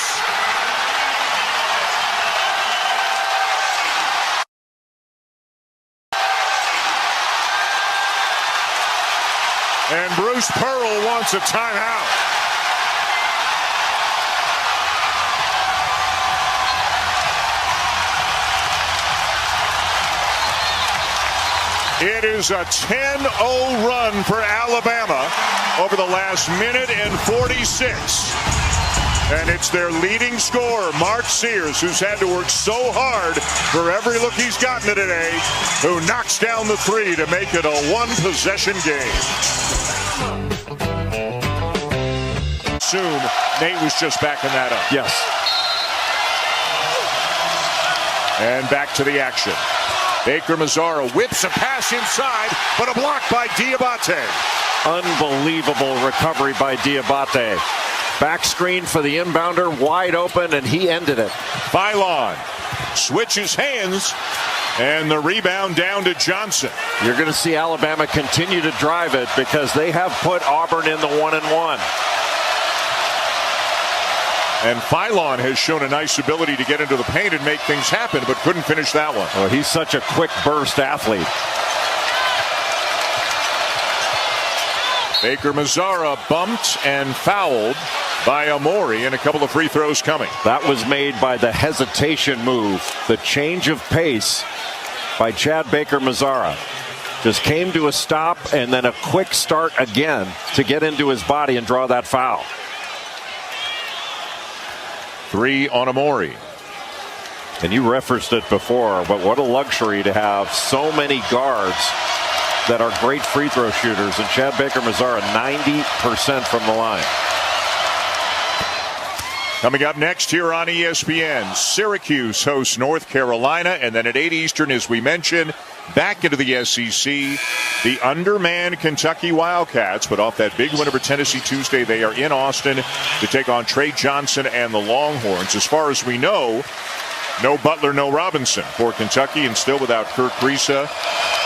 And Bruce Pearl wants a timeout. It is a 10-0 run for Alabama over the last minute and 46. And it's their leading scorer, Mark Sears, who's had to work so hard for every look he's gotten today, who knocks down the 3 to make it a 1-possession game. Assume Nate was just backing that up.
Yes.
And back to the action. Baker Mazzara whips a pass inside, but a block by Diabate.
Unbelievable recovery by Diabate. Back screen for the inbounder, wide open, and he ended it.
Philon switches hands, and the rebound down to Johnson.
You're going to see Alabama continue to drive it because they have put Auburn in the 1-and-1.
And Philon has shown a nice ability to get into the paint and make things happen, but couldn't finish that one.
Oh, he's such a quick burst athlete.
Baker Mazzara bumped and fouled by Amori, and a couple of free throws coming.
That was made by the hesitation move, the change of pace by Chad Baker Mazzara. Just came to a stop and then a quick start again to get into his body and draw that foul.
3 on Amori.
And you referenced it before, but what a luxury to have so many guards that are great free throw shooters. And Chad Baker Mazzara 90% from the line.
Coming up next here on ESPN, Syracuse hosts North Carolina, and then at 8 Eastern, as we mentioned, back into the SEC, the undermanned Kentucky Wildcats, but off that big win over Tennessee Tuesday, they are in Austin to take on Trey Johnson and the Longhorns. As far as we know, no Butler, no Robinson for Kentucky, and still without Kirk Risa.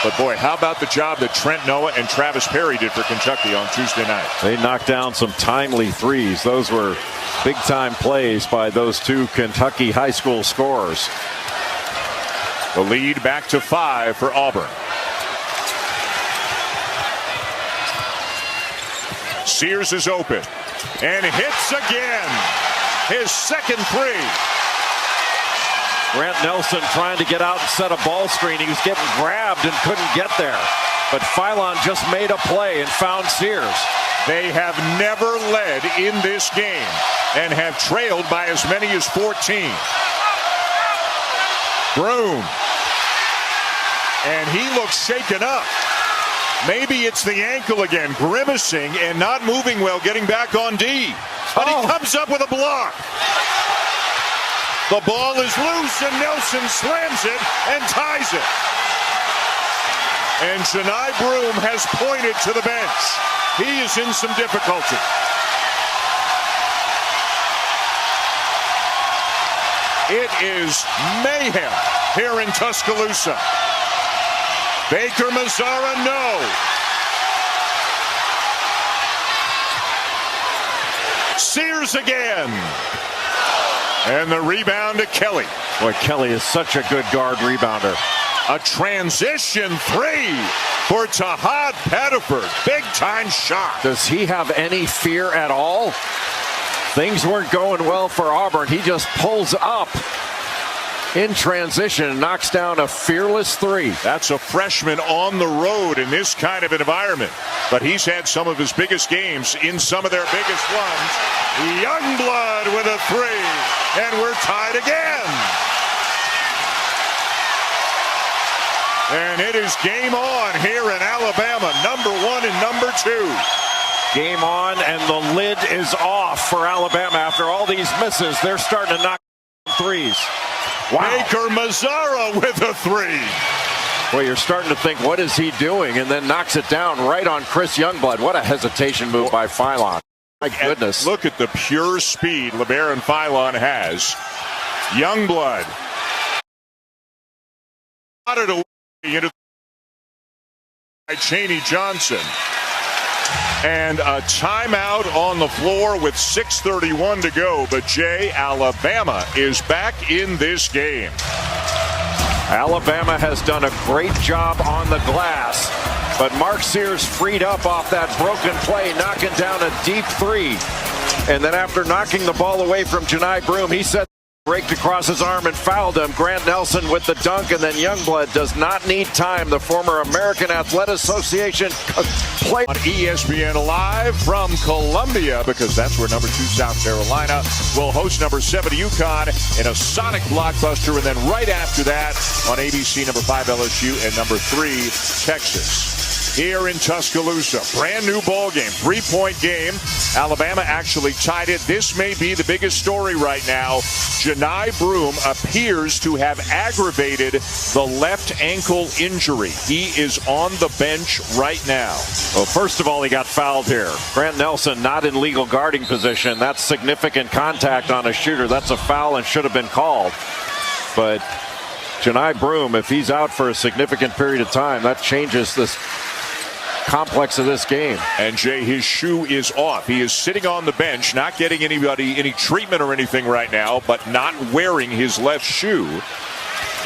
But boy, how about the job that Trent Noah and Travis Perry did for Kentucky on Tuesday night?
They knocked down some timely threes. Those were big-time plays by those two Kentucky high school scorers.
The lead back to 5 for Auburn. Sears is open and hits again. His second three.
Grant Nelson trying to get out and set a ball screen. He was getting grabbed and couldn't get there. But Philon just made a play and found Sears.
They have never led in this game and have trailed by as many as 14. Broom. And he looks shaken up. Maybe it's the ankle again, grimacing and not moving well, getting back on D. But he comes up with a block. The ball is loose, and Nelson slams it and ties it. And Janai Broom has pointed to the bench. He is in some difficulty. It is mayhem here in Tuscaloosa. Baker Mazzara, no. Sears again. And the rebound to Kelly.
Boy, Kelly is such a good guard rebounder.
A transition three for Tahad Pettiford. Big time shot.
Does he have any fear at all? Things weren't going well for Auburn. He just pulls up in transition and knocks down a fearless three.
That's a freshman on the road in this kind of environment. But he's had some of his biggest games in some of their biggest ones. Youngblood with a three. And we're tied again. And it is game on here in Alabama. Number 1 and number 2.
Game on, and the lid is off for Alabama. After all these misses, they're starting to knock threes. Wow.
Baker Mazzara with a three.
Well, you're starting to think, what is he doing? And then knocks it down right on Chris Youngblood. What a hesitation move by Philon. My goodness.
Look at the pure speed LeBaron Philon has. Youngblood. It away into by Chaney Johnson. And a timeout on the floor with 6:31 to go. But Jay, Alabama is back in this game.
Alabama has done a great job on the glass. But Mark Sears freed up off that broken play, knocking down a deep three. And then after knocking the ball away from Janai Broom, he set raked across his arm and fouled him. Grant Nelson with the dunk, and then Youngblood does not need time. The former American Athletic Association play
on ESPN Live from Columbia, because that's where number 2 South Carolina will host number 7 UConn in a sonic blockbuster, and then right after that on ABC number 5 LSU and number 3 Texas. Here in Tuscaloosa, brand new ball game, 3-point game. Alabama actually tied it. This may be the biggest story right now. Janai Broom appears to have aggravated the left ankle injury. He is on the bench right now.
Well, first of all, he got fouled here. Grant Nelson not in legal guarding position. That's significant contact on a shooter. That's a foul and should have been called. But Janai Broom, if he's out for a significant period of time, that changes this complex of this game.
And Jay, his shoe is off. He is sitting on the bench, not getting any treatment or anything right now, but not wearing his left shoe.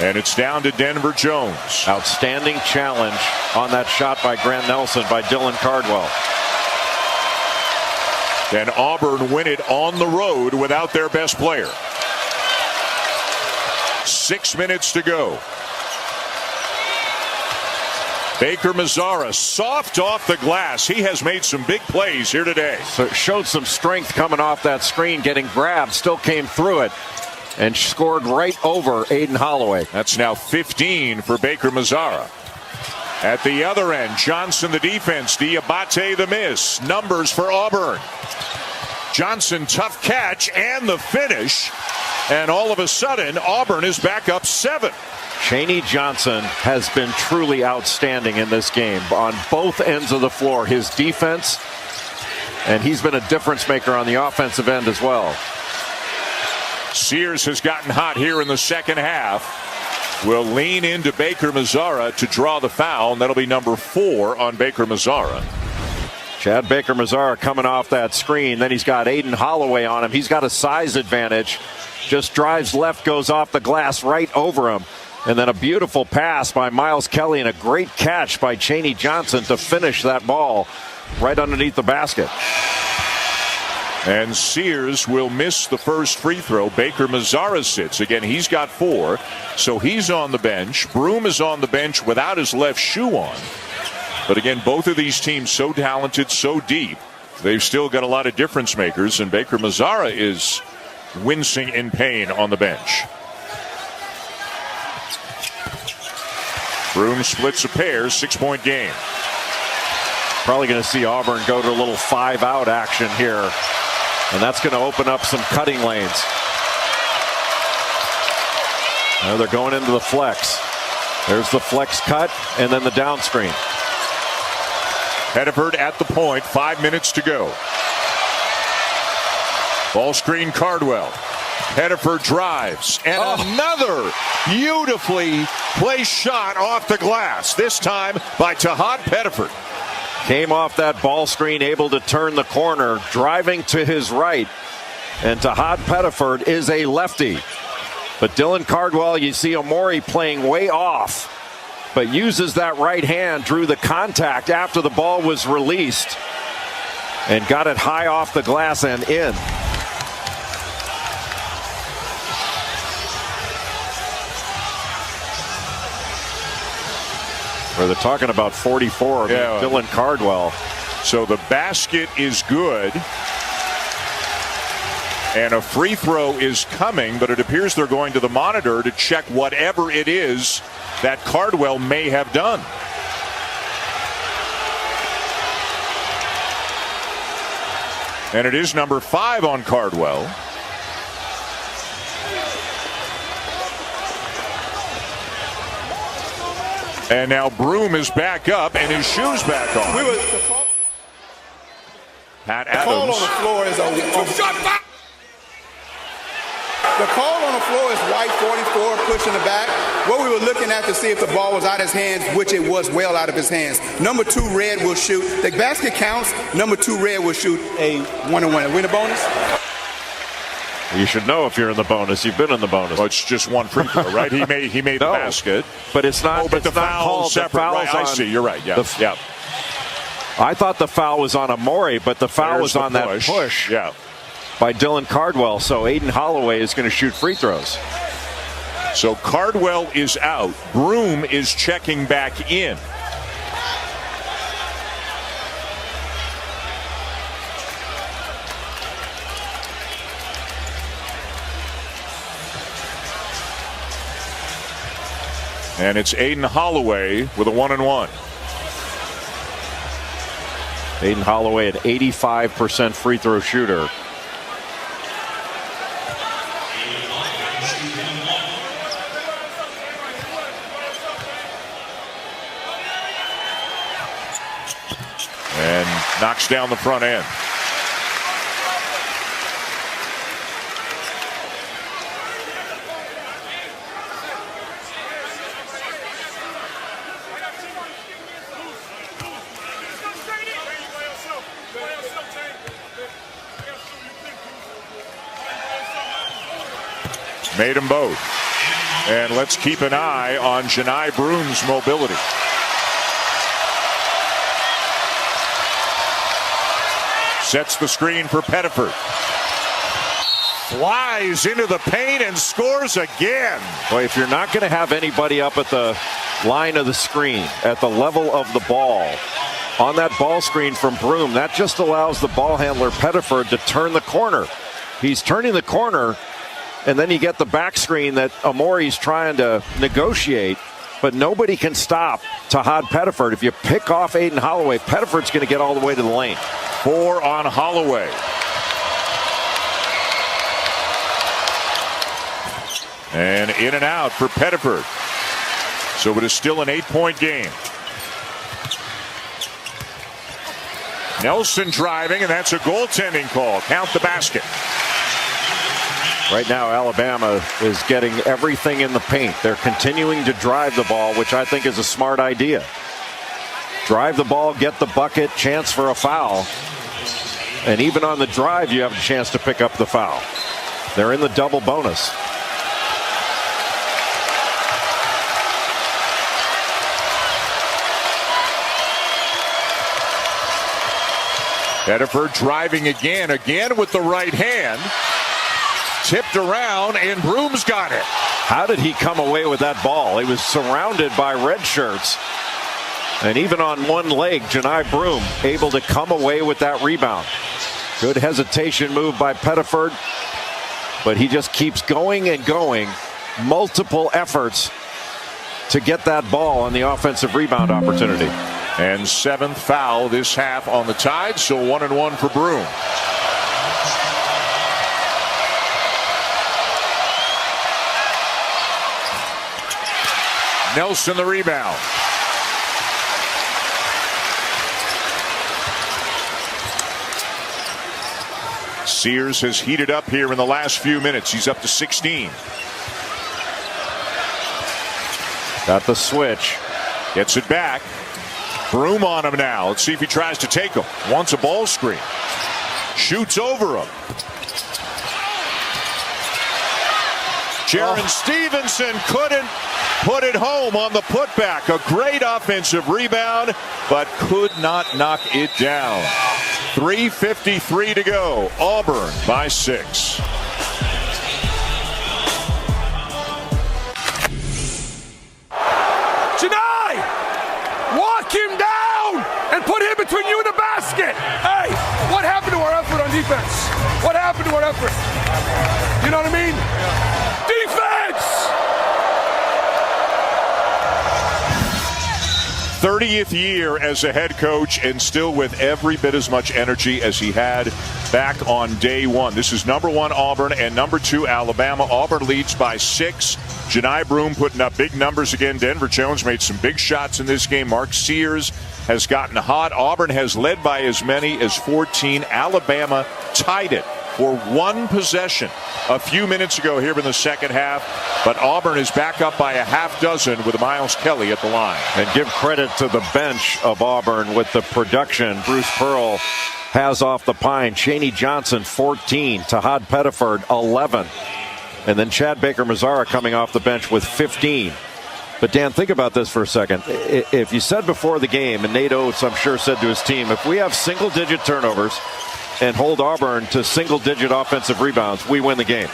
And it's down to Denver Jones.
Outstanding challenge on that shot by Grant Nelson by Dylan Cardwell.
And Auburn win it on the road without their best player. 6 minutes to go. Baker Mazzara soft off the glass. He has made some big plays here today.
So it showed some strength coming off that screen, getting grabbed, still came through it, and scored right over Aiden Holloway.
That's now 15 for Baker Mazzara. At the other end, Johnson the defense, Diabate the miss. Numbers for Auburn. Johnson, tough catch and the finish. And all of a sudden, Auburn is back up 7.
Chaney Johnson has been truly outstanding in this game on both ends of the floor. His defense, and he's been a difference maker on the offensive end as well.
Sears has gotten hot here in the second half. Will lean into Baker Mazzara to draw the foul, and that'll be number 4 on Baker Mazzara.
Chad Baker Mazzara coming off that screen. Then he's got Aiden Holloway on him. He's got a size advantage. Just drives left, goes off the glass right over him. And then a beautiful pass by Miles Kelly and a great catch by Chaney Johnson to finish that ball right underneath the basket.
And Sears will miss the first free throw. Baker Mazzara sits. Again, he's got 4, so he's on the bench. Broom is on the bench without his left shoe on. But again, both of these teams so talented, so deep. They've still got a lot of difference makers, and Baker Mazzara is wincing in pain on the bench. Broom splits a pair, 6-point game.
Probably going to see Auburn go to a little 5-out action here. And that's going to open up some cutting lanes. Now they're going into the flex. There's the flex cut and then the down screen.
Hediford at the point, 5 minutes to go. Ball screen Cardwell. Hediford drives, and another beautifully placed shot off the glass, this time by Tahad Pettiford.
Came off that ball screen, able to turn the corner, driving to his right. And Tahad Pettiford is a lefty. But Dylan Cardwell, you see Omori playing way off, but uses that right hand, drew the contact after the ball was released, and got it high off the glass and in. Where they're talking about 44, Dylan Cardwell.
So the basket is good. And a free throw is coming, but it appears they're going to the monitor to check whatever it is that Cardwell may have done. And it is number 5 on Cardwell. And now Broom is back up and his shoes back on. Pat Adams.
The call on the floor is the call on the floor is white 44 pushing the back. What we were looking at to see if the ball was out of his hands, which it was well out of his hands. Number 2 red will shoot. The basket counts. Number 2 red will shoot a 1-on-1. Win a bonus?
You should know if you're in the bonus. You've been in the bonus.
Well, it's just one free throw, right? He made the basket.
But it's not.
But the foul separate.
Right,
I see. You're right. Yeah. Yeah.
I thought the foul was on Omori, but the foul was on that push.
Yeah.
By Dylan Cardwell. So Aiden Holloway is going to shoot free throws.
So Cardwell is out. Broom is checking back in. And it's Aiden Holloway with a 1-and-1.
Aiden Holloway, an 85% free throw shooter.
And knocks down the front end. Made them both. And let's keep an eye on Janai Broom's mobility. Sets the screen for Pettiford. Flies into the paint and scores again.
Boy, if you're not going to have anybody up at the line of the screen, at the level of the ball, on that ball screen from Broom, that just allows the ball handler Pettiford to turn the corner. He's turning the corner, and then you get the back screen that Amori's trying to negotiate, but nobody can stop Tahad Pettiford. If you pick off Aiden Holloway, Pettiford's going to get all the way to the lane.
4 on Holloway. And in and out for Pettiford. So it is still an 8-point game. Nelson driving, and that's a goaltending call. Count the basket.
Right now, Alabama is getting everything in the paint. They're continuing to drive the ball, which I think is a smart idea. Drive the ball, get the bucket, chance for a foul. And even on the drive, you have a chance to pick up the foul. They're in the double bonus.
Pettiford driving again with the right hand. Tipped around, and Broom's got it.
How did he come away with that ball? He was surrounded by red shirts. And even on one leg, Janai Broom able to come away with that rebound. Good hesitation move by Pettiford, but he just keeps going and going. Multiple efforts to get that ball on the offensive rebound opportunity.
And 7th foul this half on the Tide, so 1-1 for Broom. Nelson the rebound. Sears has heated up here in the last few minutes. He's up to 16.
Got the switch.
Gets it back. Broom on him now. Let's see if he tries to take him. Wants a ball screen. Shoots over him. Jaron Stevenson couldn't put it home on the putback. A great offensive rebound, but could not knock it down. 3:53 to go. Auburn by 6.
Janai! Walk him down and put him between you and the basket. Hey, what happened to our effort on defense? What happened to our effort? You know what I mean? Defense!
30th year as a head coach, and still with every bit as much energy as he had back on day one. This is number 1 Auburn and number 2 Alabama. Auburn leads by 6. Janai Broom putting up big numbers again. Denver Jones made some big shots in this game. Mark Sears has gotten hot. Auburn has led by as many as 14. Alabama tied it for 1 possession a few minutes ago here in the second half. But Auburn is back up by a half dozen with Miles Kelly at the line.
And give credit to the bench of Auburn with the production Bruce Pearl has off the pine. Chaney Johnson, 14. Tahad Pettiford, 11. And then Chad Baker-Mazara coming off the bench with 15. But, Dan, think about this for a second. If you said before the game, and Nate Oates, I'm sure, said to his team, if we have single-digit turnovers and hold Auburn to single-digit offensive rebounds, we win the game.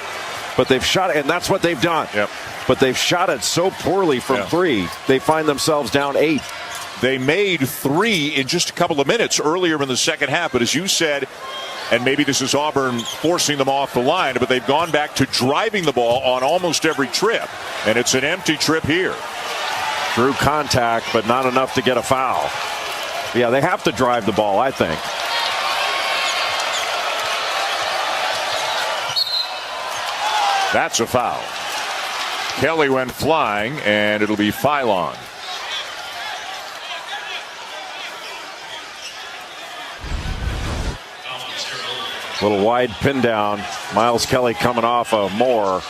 But they've shot it, and that's what they've done.
Yep.
But they've shot it so poorly from 3, they find themselves down 8.
They made 3 in just a couple of minutes earlier in the second half. But as you said, and maybe this is Auburn forcing them off the line, but they've gone back to driving the ball on almost every trip. And it's an empty trip here.
Drew contact, but not enough to get a foul. Yeah, they have to drive the ball, I think.
That's a foul. Kelly went flying, and it'll be Phylon.
Little wide pin down. Miles Kelly coming off of Moore.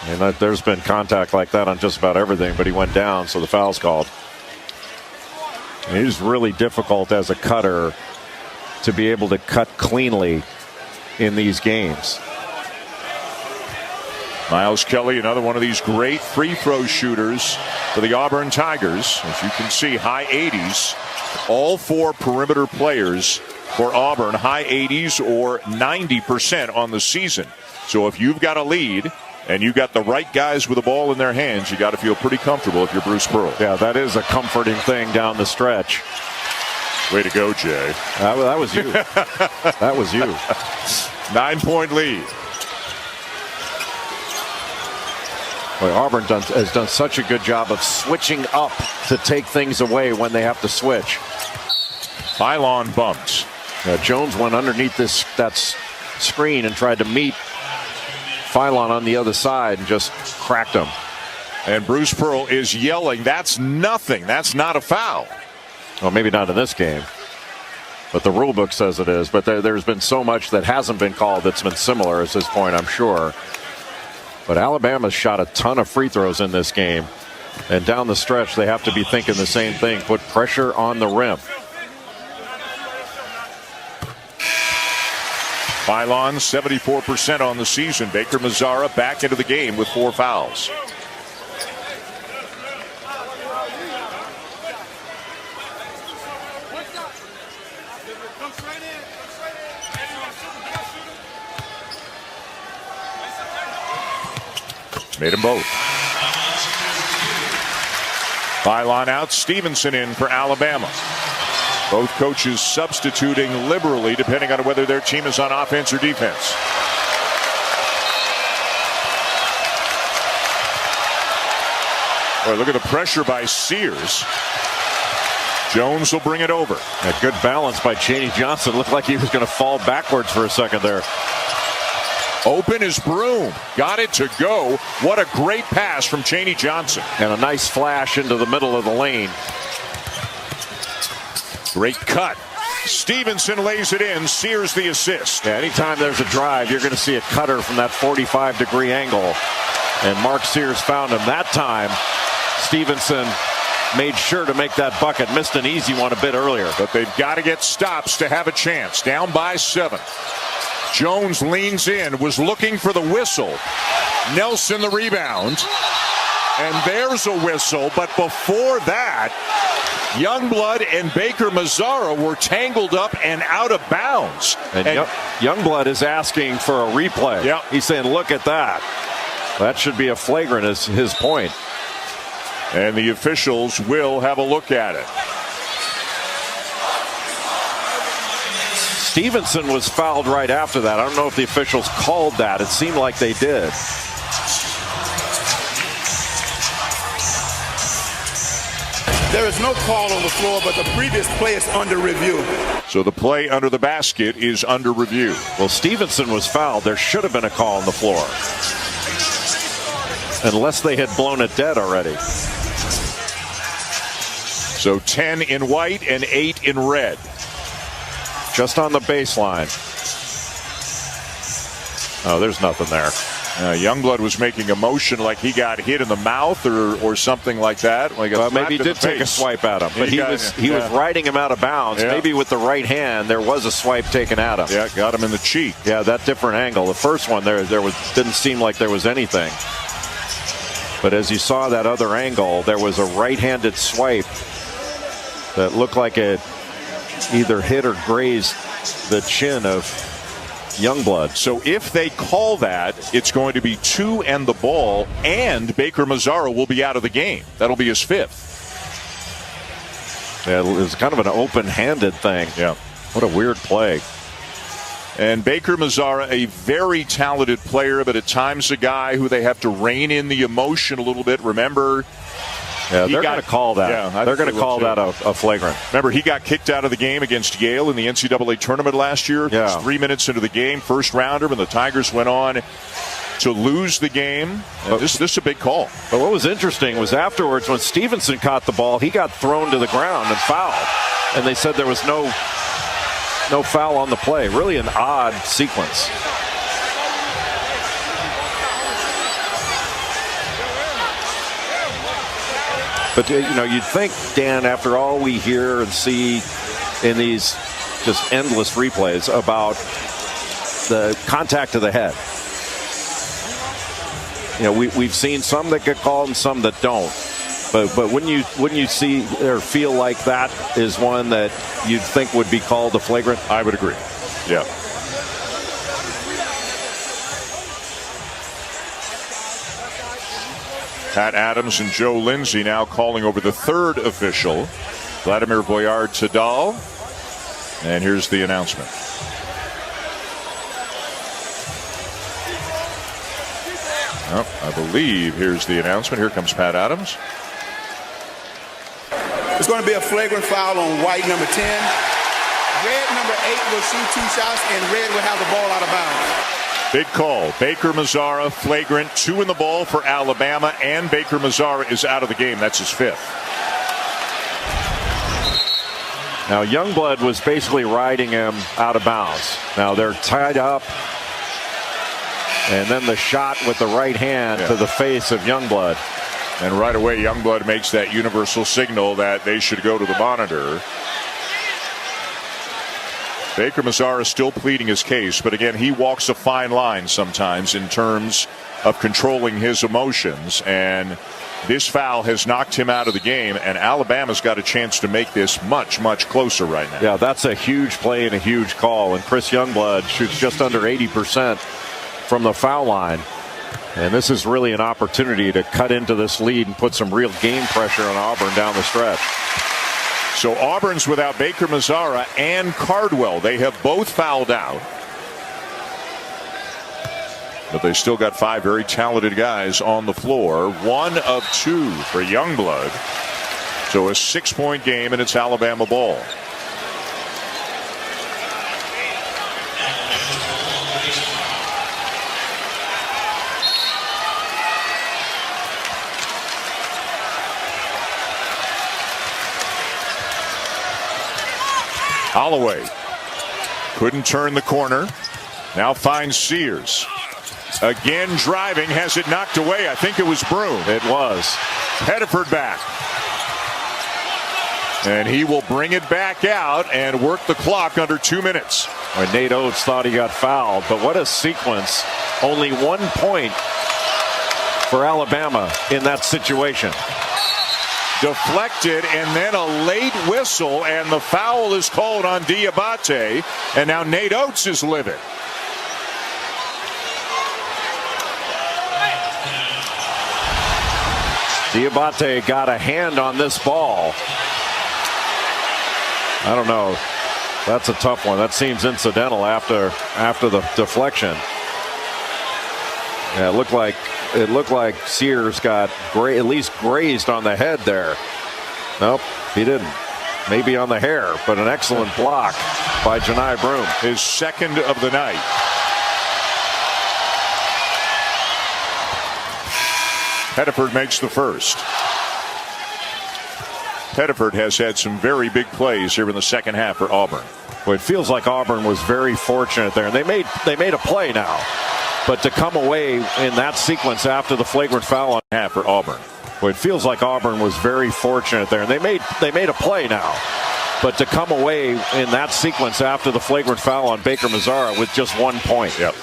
And there's been contact like that on just about everything, but he went down, so the foul's called. And it is really difficult as a cutter to be able to cut cleanly in these games.
Miles Kelly, another one of these great free throw shooters for the Auburn Tigers. As you can see, high 80s. All 4 perimeter players for Auburn, high 80s or 90% on the season. So if you've got a lead and you've got the right guys with the ball in their hands, you got to feel pretty comfortable if you're Bruce Pearl.
Yeah, that is a comforting thing down the stretch.
Way to go, Jay.
That was you. That was you.
9-point lead.
Boy, Auburn has done such a good job of switching up to take things away when they have to switch.
Pylon bumped.
Jones went underneath that screen and tried to meet Phylon on the other side and just cracked him.
And Bruce Pearl is yelling, "That's nothing. That's not a foul."
Well, maybe not in this game, but the rule book says it is. But there's been so much that hasn't been called that's been similar at this point, I'm sure. But Alabama's shot a ton of free throws in this game. And down the stretch, they have to be thinking the same thing. Put pressure on the rim.
Pylon, 74% on the season. Baker Mazzara back into the game with 4 fouls. Made them both. Pylon out, Stevenson in for Alabama. Both coaches substituting liberally depending on whether their team is on offense or defense. Boy, look at the pressure by Sears. Jones will bring it over.
A good balance by Chaney Johnson. Looked like he was going to fall backwards for a second there.
Open as Broom. Got it to go. What a great pass from Chaney Johnson.
And a nice flash into the middle of the lane.
Great cut. Stevenson lays it in. Sears the assist.
Yeah, anytime there's a drive, you're going to see a cutter from that 45-degree angle. And Mark Sears found him that time. Stevenson made sure to make that bucket. Missed an easy one a bit earlier.
But they've got to get stops to have a chance. Down by 7. Jones leans in, was looking for the whistle. Nelson the rebound. And there's a whistle, but before that, Youngblood and Baker Mazzara were tangled up and out of bounds.
And Youngblood is asking for a replay.
Yeah.
He's saying, look at that. That should be a flagrant, is his point.
And the officials will have a look at it.
Stevenson was fouled right after that. I don't know if the officials called that. It seemed like they did.
There is no call on the floor, but the previous play is under review.
So the play under the basket is under review.
Well, Stevenson was fouled. There should have been a call on the floor. Unless they had blown it dead already.
So 10 in white and 8 in red.
Just on the baseline. Oh, there's nothing there.
Youngblood was making a motion like he got hit in the mouth or something like that. Like
maybe he did take a swipe at him, but he was riding him out of bounds. Yeah. Maybe with the right hand, there was a swipe taken at him.
Yeah, got him in the cheek.
Yeah, that different angle. The first one didn't seem like there was anything. But as you saw that other angle, there was a right-handed swipe that looked like it either hit or grazed the chin of Youngblood.
So if they call that, it's going to be 2 and the ball, and Baker Mazzara will be out of the game. That'll be his 5th.
Yeah, it was kind of an open-handed thing.
Yeah.
What a weird play.
And Baker Mazzara, a very talented player, but at times a guy who they have to rein in the emotion a little bit. Remember,
yeah, they're going to call that. Yeah, they're going to call that a flagrant.
Remember, he got kicked out of the game against Yale in the NCAA tournament last year.
Yeah.
Just 3 minutes into the game, first rounder, when the Tigers went on to lose the game. This is a big call.
But what was interesting was afterwards, when Stevenson caught the ball, he got thrown to the ground and fouled. And they said there was no foul on the play. Really an odd sequence. But, you'd think, Dan, after all we hear and see in these just endless replays about the contact to the head, we've seen some that get called and some that don't. But wouldn't you see or feel like that is one that you'd think would be called a flagrant?
I would agree. Yeah. Pat Adams and Joe Lindsay now calling over the third official, Vladimir Boyard-Tadal. And here's the announcement. I believe here's the announcement. Here comes Pat Adams.
It's going to be a flagrant foul on white number 10. Red number 8 will shoot 2 shots, and red will have the ball out of bounds.
Big call. Baker Mazzara, flagrant, 2 in the ball for Alabama, and Baker Mazzara is out of the game. That's his 5th.
Now, Youngblood was basically riding him out of bounds. Now, they're tied up. And then the shot with the right hand to the face of Youngblood.
And right away, Youngblood makes that universal signal that they should go to the monitor. Baker Mazzara still pleading his case, but again, he walks a fine line sometimes in terms of controlling his emotions. And this foul has knocked him out of the game, and Alabama's got a chance to make this much, much closer right now.
Yeah, that's a huge play and a huge call. And Chris Youngblood shoots just under 80% from the foul line. And this is really an opportunity to cut into this lead and put some real game pressure on Auburn down the stretch.
So Auburn's without Baker Mazzara and Cardwell. They have both fouled out. But they still got 5 very talented guys on the floor. 1 of 2 for Youngblood. So a 6-point game, and it's Alabama ball. Holloway couldn't turn the corner. Now finds Sears. Again driving, has it knocked away. I think it was Broom.
It was.
Pettiford back. And he will bring it back out and work the clock under 2 minutes.
When Nate Oates thought he got fouled, but what a sequence. Only 1 point for Alabama in that situation.
Deflected, and then a late whistle, and the foul is called on Diabate, and now Nate Oates is livid.
Diabate got a hand on this ball. I don't know. That's a tough one. That seems incidental after the deflection. Yeah, it looked like Sears got at least grazed on the head there. Nope, he didn't. Maybe on the hair, but an excellent block by Janai Broom.
His 2nd of the night. Pettiford makes the 1st. Pettiford has had some very big plays here in the second half for Auburn.
Well, it feels like Auburn was very fortunate there, and they made a play now. But to come away in that sequence after the flagrant foul on
half for Auburn.
Well, it feels like Auburn was very fortunate there, and they made a play now. But to come away in that sequence after the flagrant foul on Baker Mazzara with just 1 point.
Yep.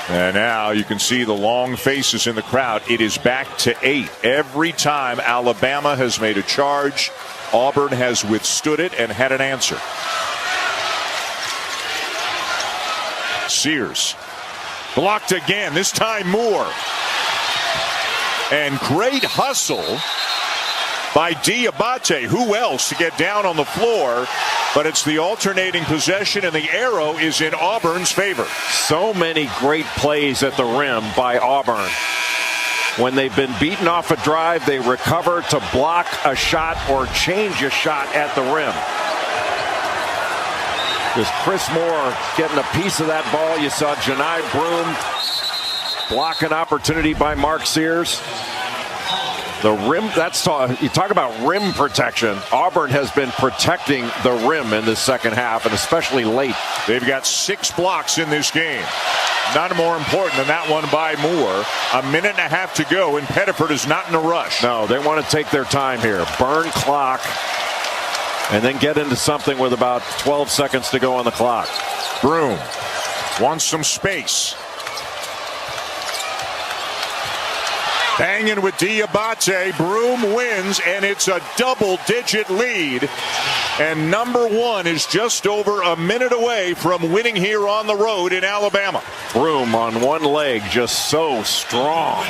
And now you can see the long faces in the crowd. It is back to 8. Every time Alabama has made a charge, Auburn has withstood it and had an answer. Sears. Blocked again, this time Moore. And great hustle by Diabate. Who else to get down on the floor? But it's the alternating possession, and the arrow is in Auburn's favor.
So many great plays at the rim by Auburn. When they've been beaten off a drive, they recover to block a shot or change a shot at the rim. There's Chris Moore getting a piece of that ball. You saw Janai Broom block an opportunity by Mark Sears. The rim, you talk about rim protection. Auburn has been protecting the rim in this second half, and especially late.
They've got 6 blocks in this game. None more important than that one by Moore. 1.5 minutes to go, and Pettiford is not in a rush.
No, they want to take their time here. Burn clock, and then get into something with about 12 seconds to go on the clock.
Broom wants some space. Banging with Diabate. Broome wins, and it's a double-digit lead. And number one is just over a minute away from winning here on the road in Alabama.
Broome on one leg, just so strong.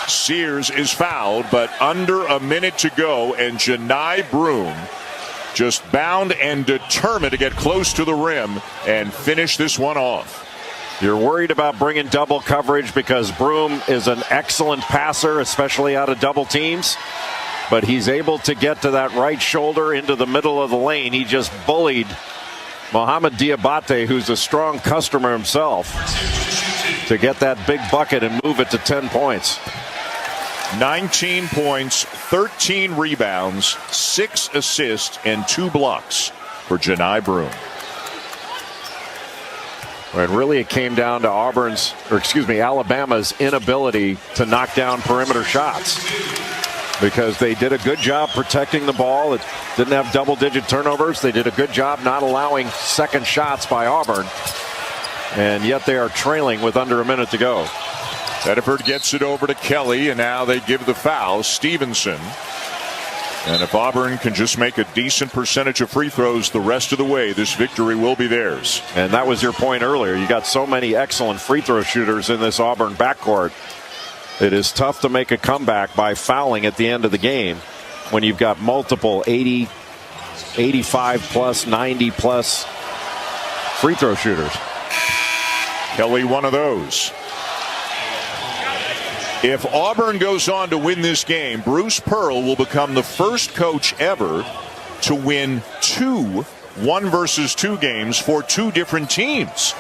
Sears is fouled, but under a minute to go, and Janai Broome just bound and determined to get close to the rim and finish this one off.
You're worried about bringing double coverage because Broome is an excellent passer, especially out of double teams. But he's able to get to that right shoulder into the middle of the lane. He just bullied Mohamed Diabate, who's a strong customer himself, to get that big bucket and move it to 10 points.
19 points, 13 rebounds, 6 assists, and 2 blocks for Janai Broome.
And really it came down to Alabama's inability to knock down perimeter shots, because they did a good job protecting the ball. It didn't have double-digit turnovers. They did a good job not allowing second shots by Auburn, and yet they are trailing with under a minute to go.
Tedford gets it over to Kelly, and now they give the foul. Stevenson. And if Auburn can just make a decent percentage of free throws the rest of the way, this victory will be theirs.
And that was your point earlier. You got so many excellent free throw shooters in this Auburn backcourt. It is tough to make a comeback by fouling at the end of the game when you've got multiple 80, 85 plus, 90 plus free throw shooters.
Kelly, one of those. If Auburn goes on to win this game, Bruce Pearl will become the first coach ever to win 2 1-versus-2 games for 2 different teams.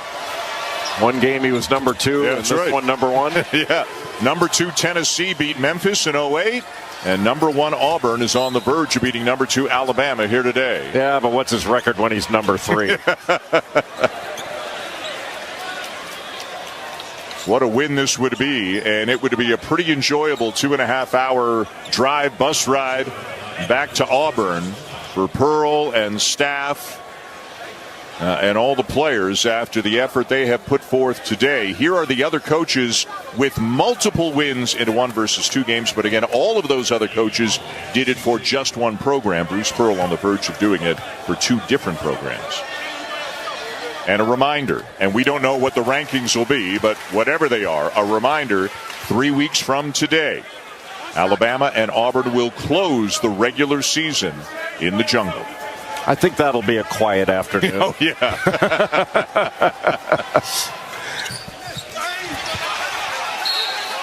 One game he was number 2, and this one number 1.
Yeah. Number 2 Tennessee beat Memphis in 08. And number 1 Auburn is on the verge of beating number 2 Alabama here today.
Yeah, but what's his record when he's number 3?
What a win this would be, and it would be a pretty enjoyable 2.5-hour drive, bus ride back to Auburn for Pearl and staff and all the players after the effort they have put forth today. Here are the other coaches with multiple wins in 1-versus-2 games, but again, all of those other coaches did it for just one program. Bruce Pearl on the verge of doing it for 2 different programs. And a reminder, and we don't know what the rankings will be, but whatever they are, a reminder, 3 weeks from today, Alabama and Auburn will close the regular season in the jungle.
I think that'll be a quiet afternoon.
Oh, yeah.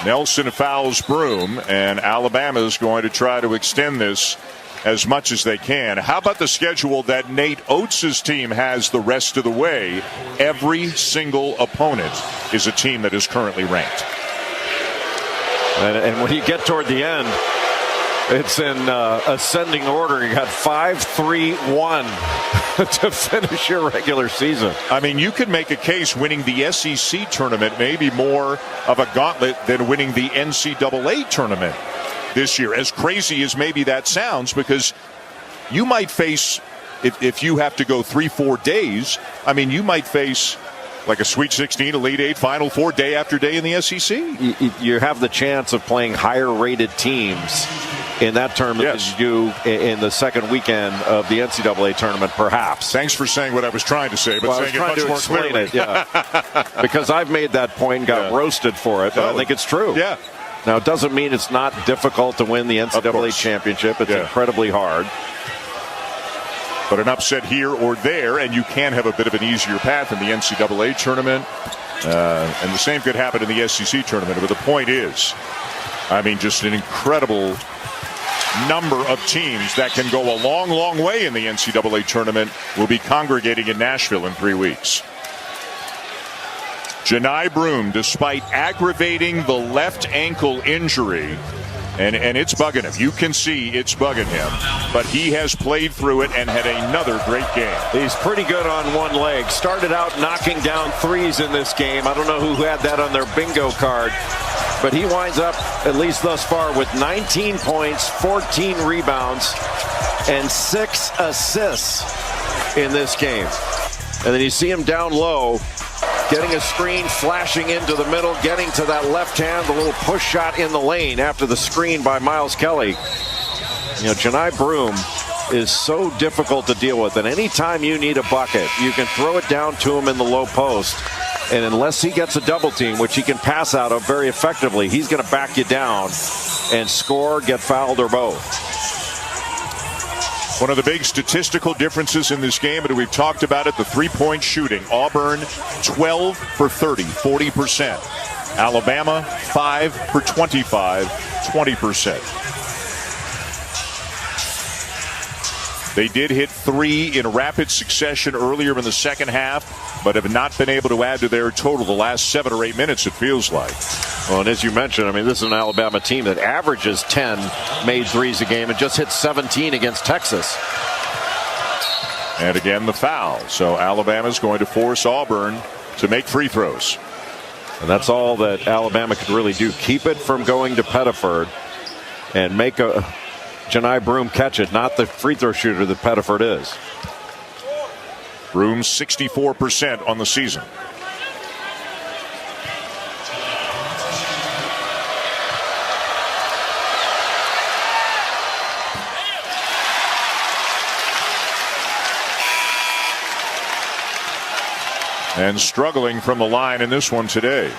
Nelson fouls Broome, and Alabama is going to try to extend this as much as they can. How about the schedule that Nate Oates' team has the rest of the way? Every single opponent is a team that is currently ranked.
And when you get toward the end, it's in ascending order. You got 5-3-1 to finish your regular season.
I mean, you could make a case winning the SEC tournament may be more of a gauntlet than winning the NCAA tournament this year, as crazy as maybe that sounds, because you might face, if you have to go 3-4 days, I mean, you might face like a Sweet 16, Elite 8, Final 4 day after day in the SEC.
You have the chance of playing higher-rated teams in that tournament as you do in the second weekend of the NCAA tournament, perhaps.
Thanks for saying what I was trying to say, but saying it much more clearly.
Because I've made that point and got roasted for it, but I think it's true.
Yeah.
Now, it doesn't mean it's not difficult to win the NCAA championship. It's incredibly hard.
But an upset here or there, and you can have a bit of an easier path in the NCAA tournament. And the same could happen in the SEC tournament. But the point is, I mean, just an incredible number of teams that can go a long, long way in the NCAA tournament will be congregating in Nashville in 3 weeks. Janai Broome, despite aggravating the left ankle injury, and it's bugging him. You can see it's bugging him. But he has played through it and had another great game.
He's pretty good on one leg. Started out knocking down threes in this game. I don't know who had that on their bingo card. But he winds up, at least thus far, with 19 points, 14 rebounds, and 6 assists in this game. And then you see him down low. getting a screen, flashing into the middle, getting to that left hand, the little push shot in the lane after the screen by Miles Kelly. You know, Johni Broome is so difficult to deal with, and anytime you need a bucket, you can throw it down to him in the low post, and unless he gets a double team, which he can pass out of very effectively, he's going to back you down and score, get fouled, or both.
One of the big statistical differences in this game, and we've talked about it, the three-point shooting. Auburn, 12 for 30, 40%. Alabama, 5 for 25, 20%. They did hit 3 in rapid succession earlier in the second half, but have not been able to add to their total the last 7 or 8 minutes, it feels like.
Well, and as you mentioned, I mean, this is an Alabama team that averages 10 made threes a game and just hit 17 against Texas.
And again, the foul. So Alabama's going to force Auburn to make free throws.
And that's all that Alabama could really do. Keep it from going to Pettiford and make a Johni Broome catch it, not the free throw shooter that Pettiford is.
Broome 64% on the season. And struggling from the line in this one today.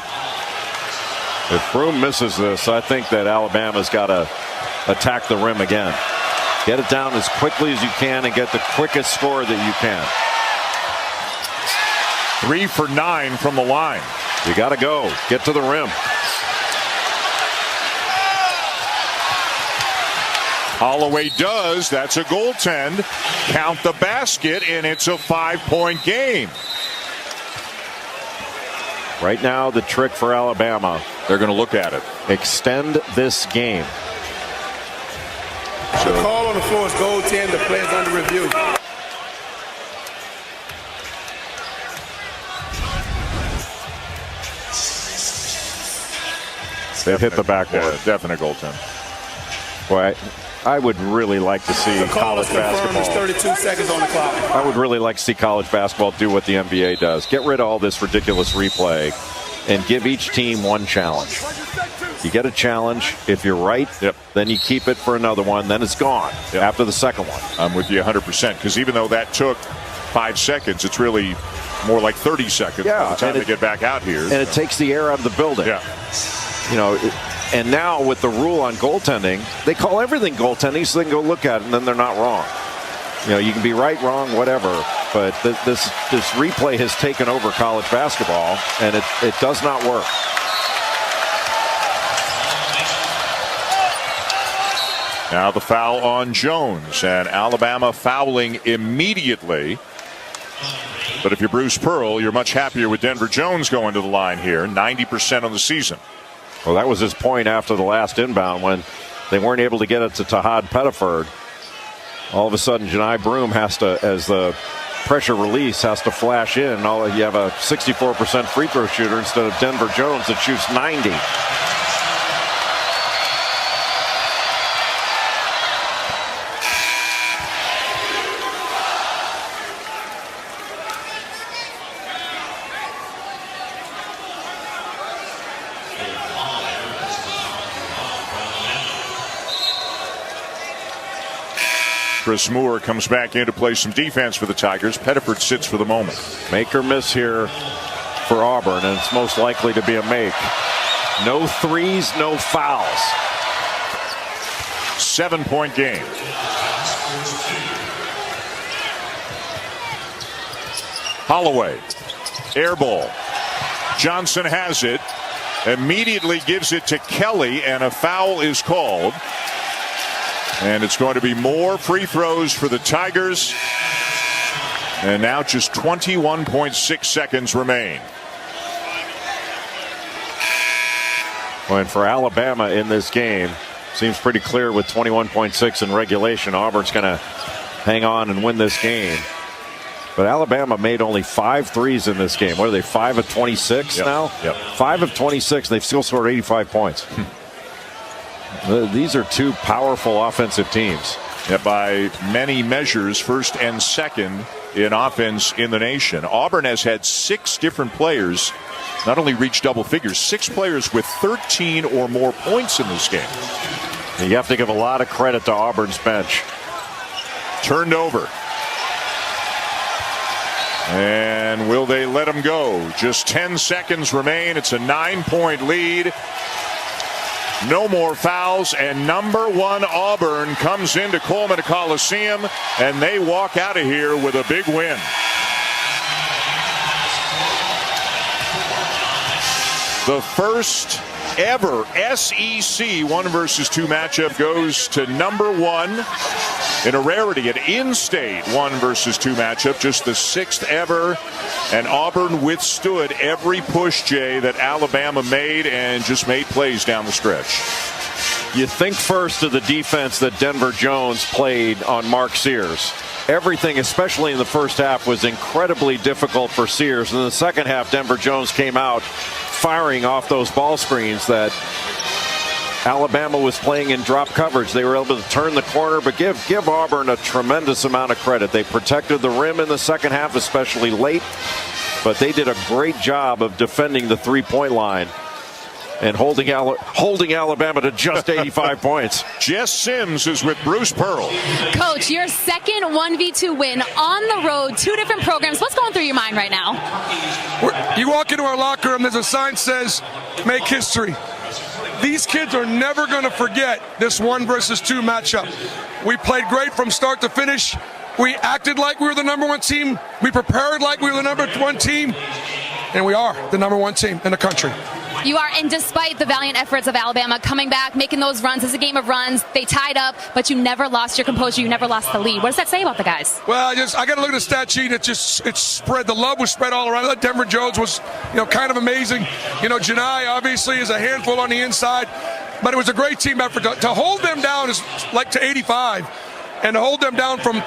If Broome misses this, I think that Alabama's got to attack the rim again. Get it down as quickly as you can and get the quickest score that you can.
3 for 9 from the line.
You got to go. Get to the rim.
Holloway does. That's a goaltend. Count the basket, and it's a 5-point game.
Right now, the trick for Alabama,
they're going to look at it.
Extend this game.
The call on the floor is goaltend. The player's under review.
They've hit the backboard. Yeah, definite goaltend.
Boy, I would really like to see college basketball.
32 seconds on the clock.
I would really like to see college basketball do what the NBA does. Get rid of all this ridiculous replay and give each team one challenge. You get a challenge. If you're right, then you keep it for another one. Then it's gone after the second one.
I'm with you 100%, because even though that took 5 seconds, it's really more like 30 seconds by the time they get back out here.
And it takes the air out of the building.
Yeah.
You know, and now with the rule on goaltending, they call everything goaltending so they can go look at it, and then they're not wrong. You know, you can be right, wrong, whatever, but this replay has taken over college basketball, and it does not work.
Now the foul on Jones, and Alabama fouling immediately. But if you're Bruce Pearl, you're much happier with Denver Jones going to the line here, 90% on the season.
Well, that was his point after the last inbound when they weren't able to get it to Tahad Pettiford. All of a sudden, Johni Broome has to, as the pressure release, has to flash in. You have a 64% free throw shooter instead of Denver Jones that shoots 90.
Chris Moore comes back in to play some defense for the Tigers. Pettiford sits for the moment.
Make or miss here for Auburn, and it's most likely to be a make. No threes, no fouls.
7-point game. Holloway, air ball. Johnson has it, immediately gives it to Kelly, and a foul is called. And it's going to be more free throws for the Tigers. And now just 21.6 seconds remain.
Well, and for Alabama in this game, seems pretty clear with 21.6 in regulation. Auburn's going to hang on and win this game. But Alabama made only 5 threes in this game. What are they, 5 of 26 now?
Yep.
5 of 26. They've still scored 85 points. These are two powerful offensive teams.
Yeah, by many measures, first and second in offense in the nation. Auburn has had 6 different players not only reach double figures, 6 players with 13 or more points in this game.
You have to give a lot of credit to Auburn's bench.
Turned over. And will they let him go? Just 10 seconds remain. It's a 9-point lead. No more fouls, and number 1 Auburn comes into Coleman Coliseum, and they walk out of here with a big win. The first ever SEC 1 versus 2 matchup goes to number 1. In a rarity, an in-state 1 versus 2 matchup, just the 6th ever. And Auburn withstood every push, Jay, that Alabama made and just made plays down the stretch.
You think first of the defense that Denver Jones played on Mark Sears. Everything, especially in the first half, was incredibly difficult for Sears. In the second half, Denver Jones came out firing off those ball screens that Alabama was playing in drop coverage. They were able to turn the corner, but give Auburn a tremendous amount of credit. They protected the rim in the second half, especially late, but they did a great job of defending the three-point line and holding Alabama to just 85 points.
Jess Sims is with Bruce Pearl.
Coach, your second 1v2 win on the road, 2 different programs. What's going through your mind right now?
You walk into our locker room, there's a sign that says, make history. These kids are never going to forget this 1 versus 2 matchup. We played great from start to finish. We acted like we were the number 1 team. We prepared like we were the number 1 team. And we are the number 1 team in the country.
You are, and despite the valiant efforts of Alabama coming back, making those runs, it's a game of runs. They tied up, but you never lost your composure. You never lost the lead. What does that say about the guys?
Well, I got to look at the stat sheet. It's spread. The love was spread all around. Denver Jones was, kind of amazing. Janai obviously is a handful on the inside, but it was a great team effort. To hold them down is like to 85. And to hold them down from,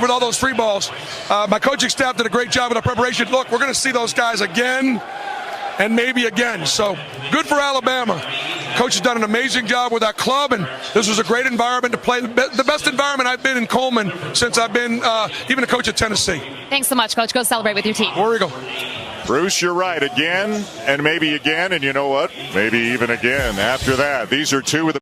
with all those free balls. My coaching staff did a great job with the preparation. Look, we're going to see those guys again and maybe again. So good for Alabama. Coach has done an amazing job with that club, and this was a great environment to play. The best environment I've been in Coleman since I've been even a coach at Tennessee.
Thanks so much, Coach. Go celebrate with your team.
War Eagle.
Bruce, you're right. Again, and maybe again, and you know what? Maybe even again after that. These are 2 of the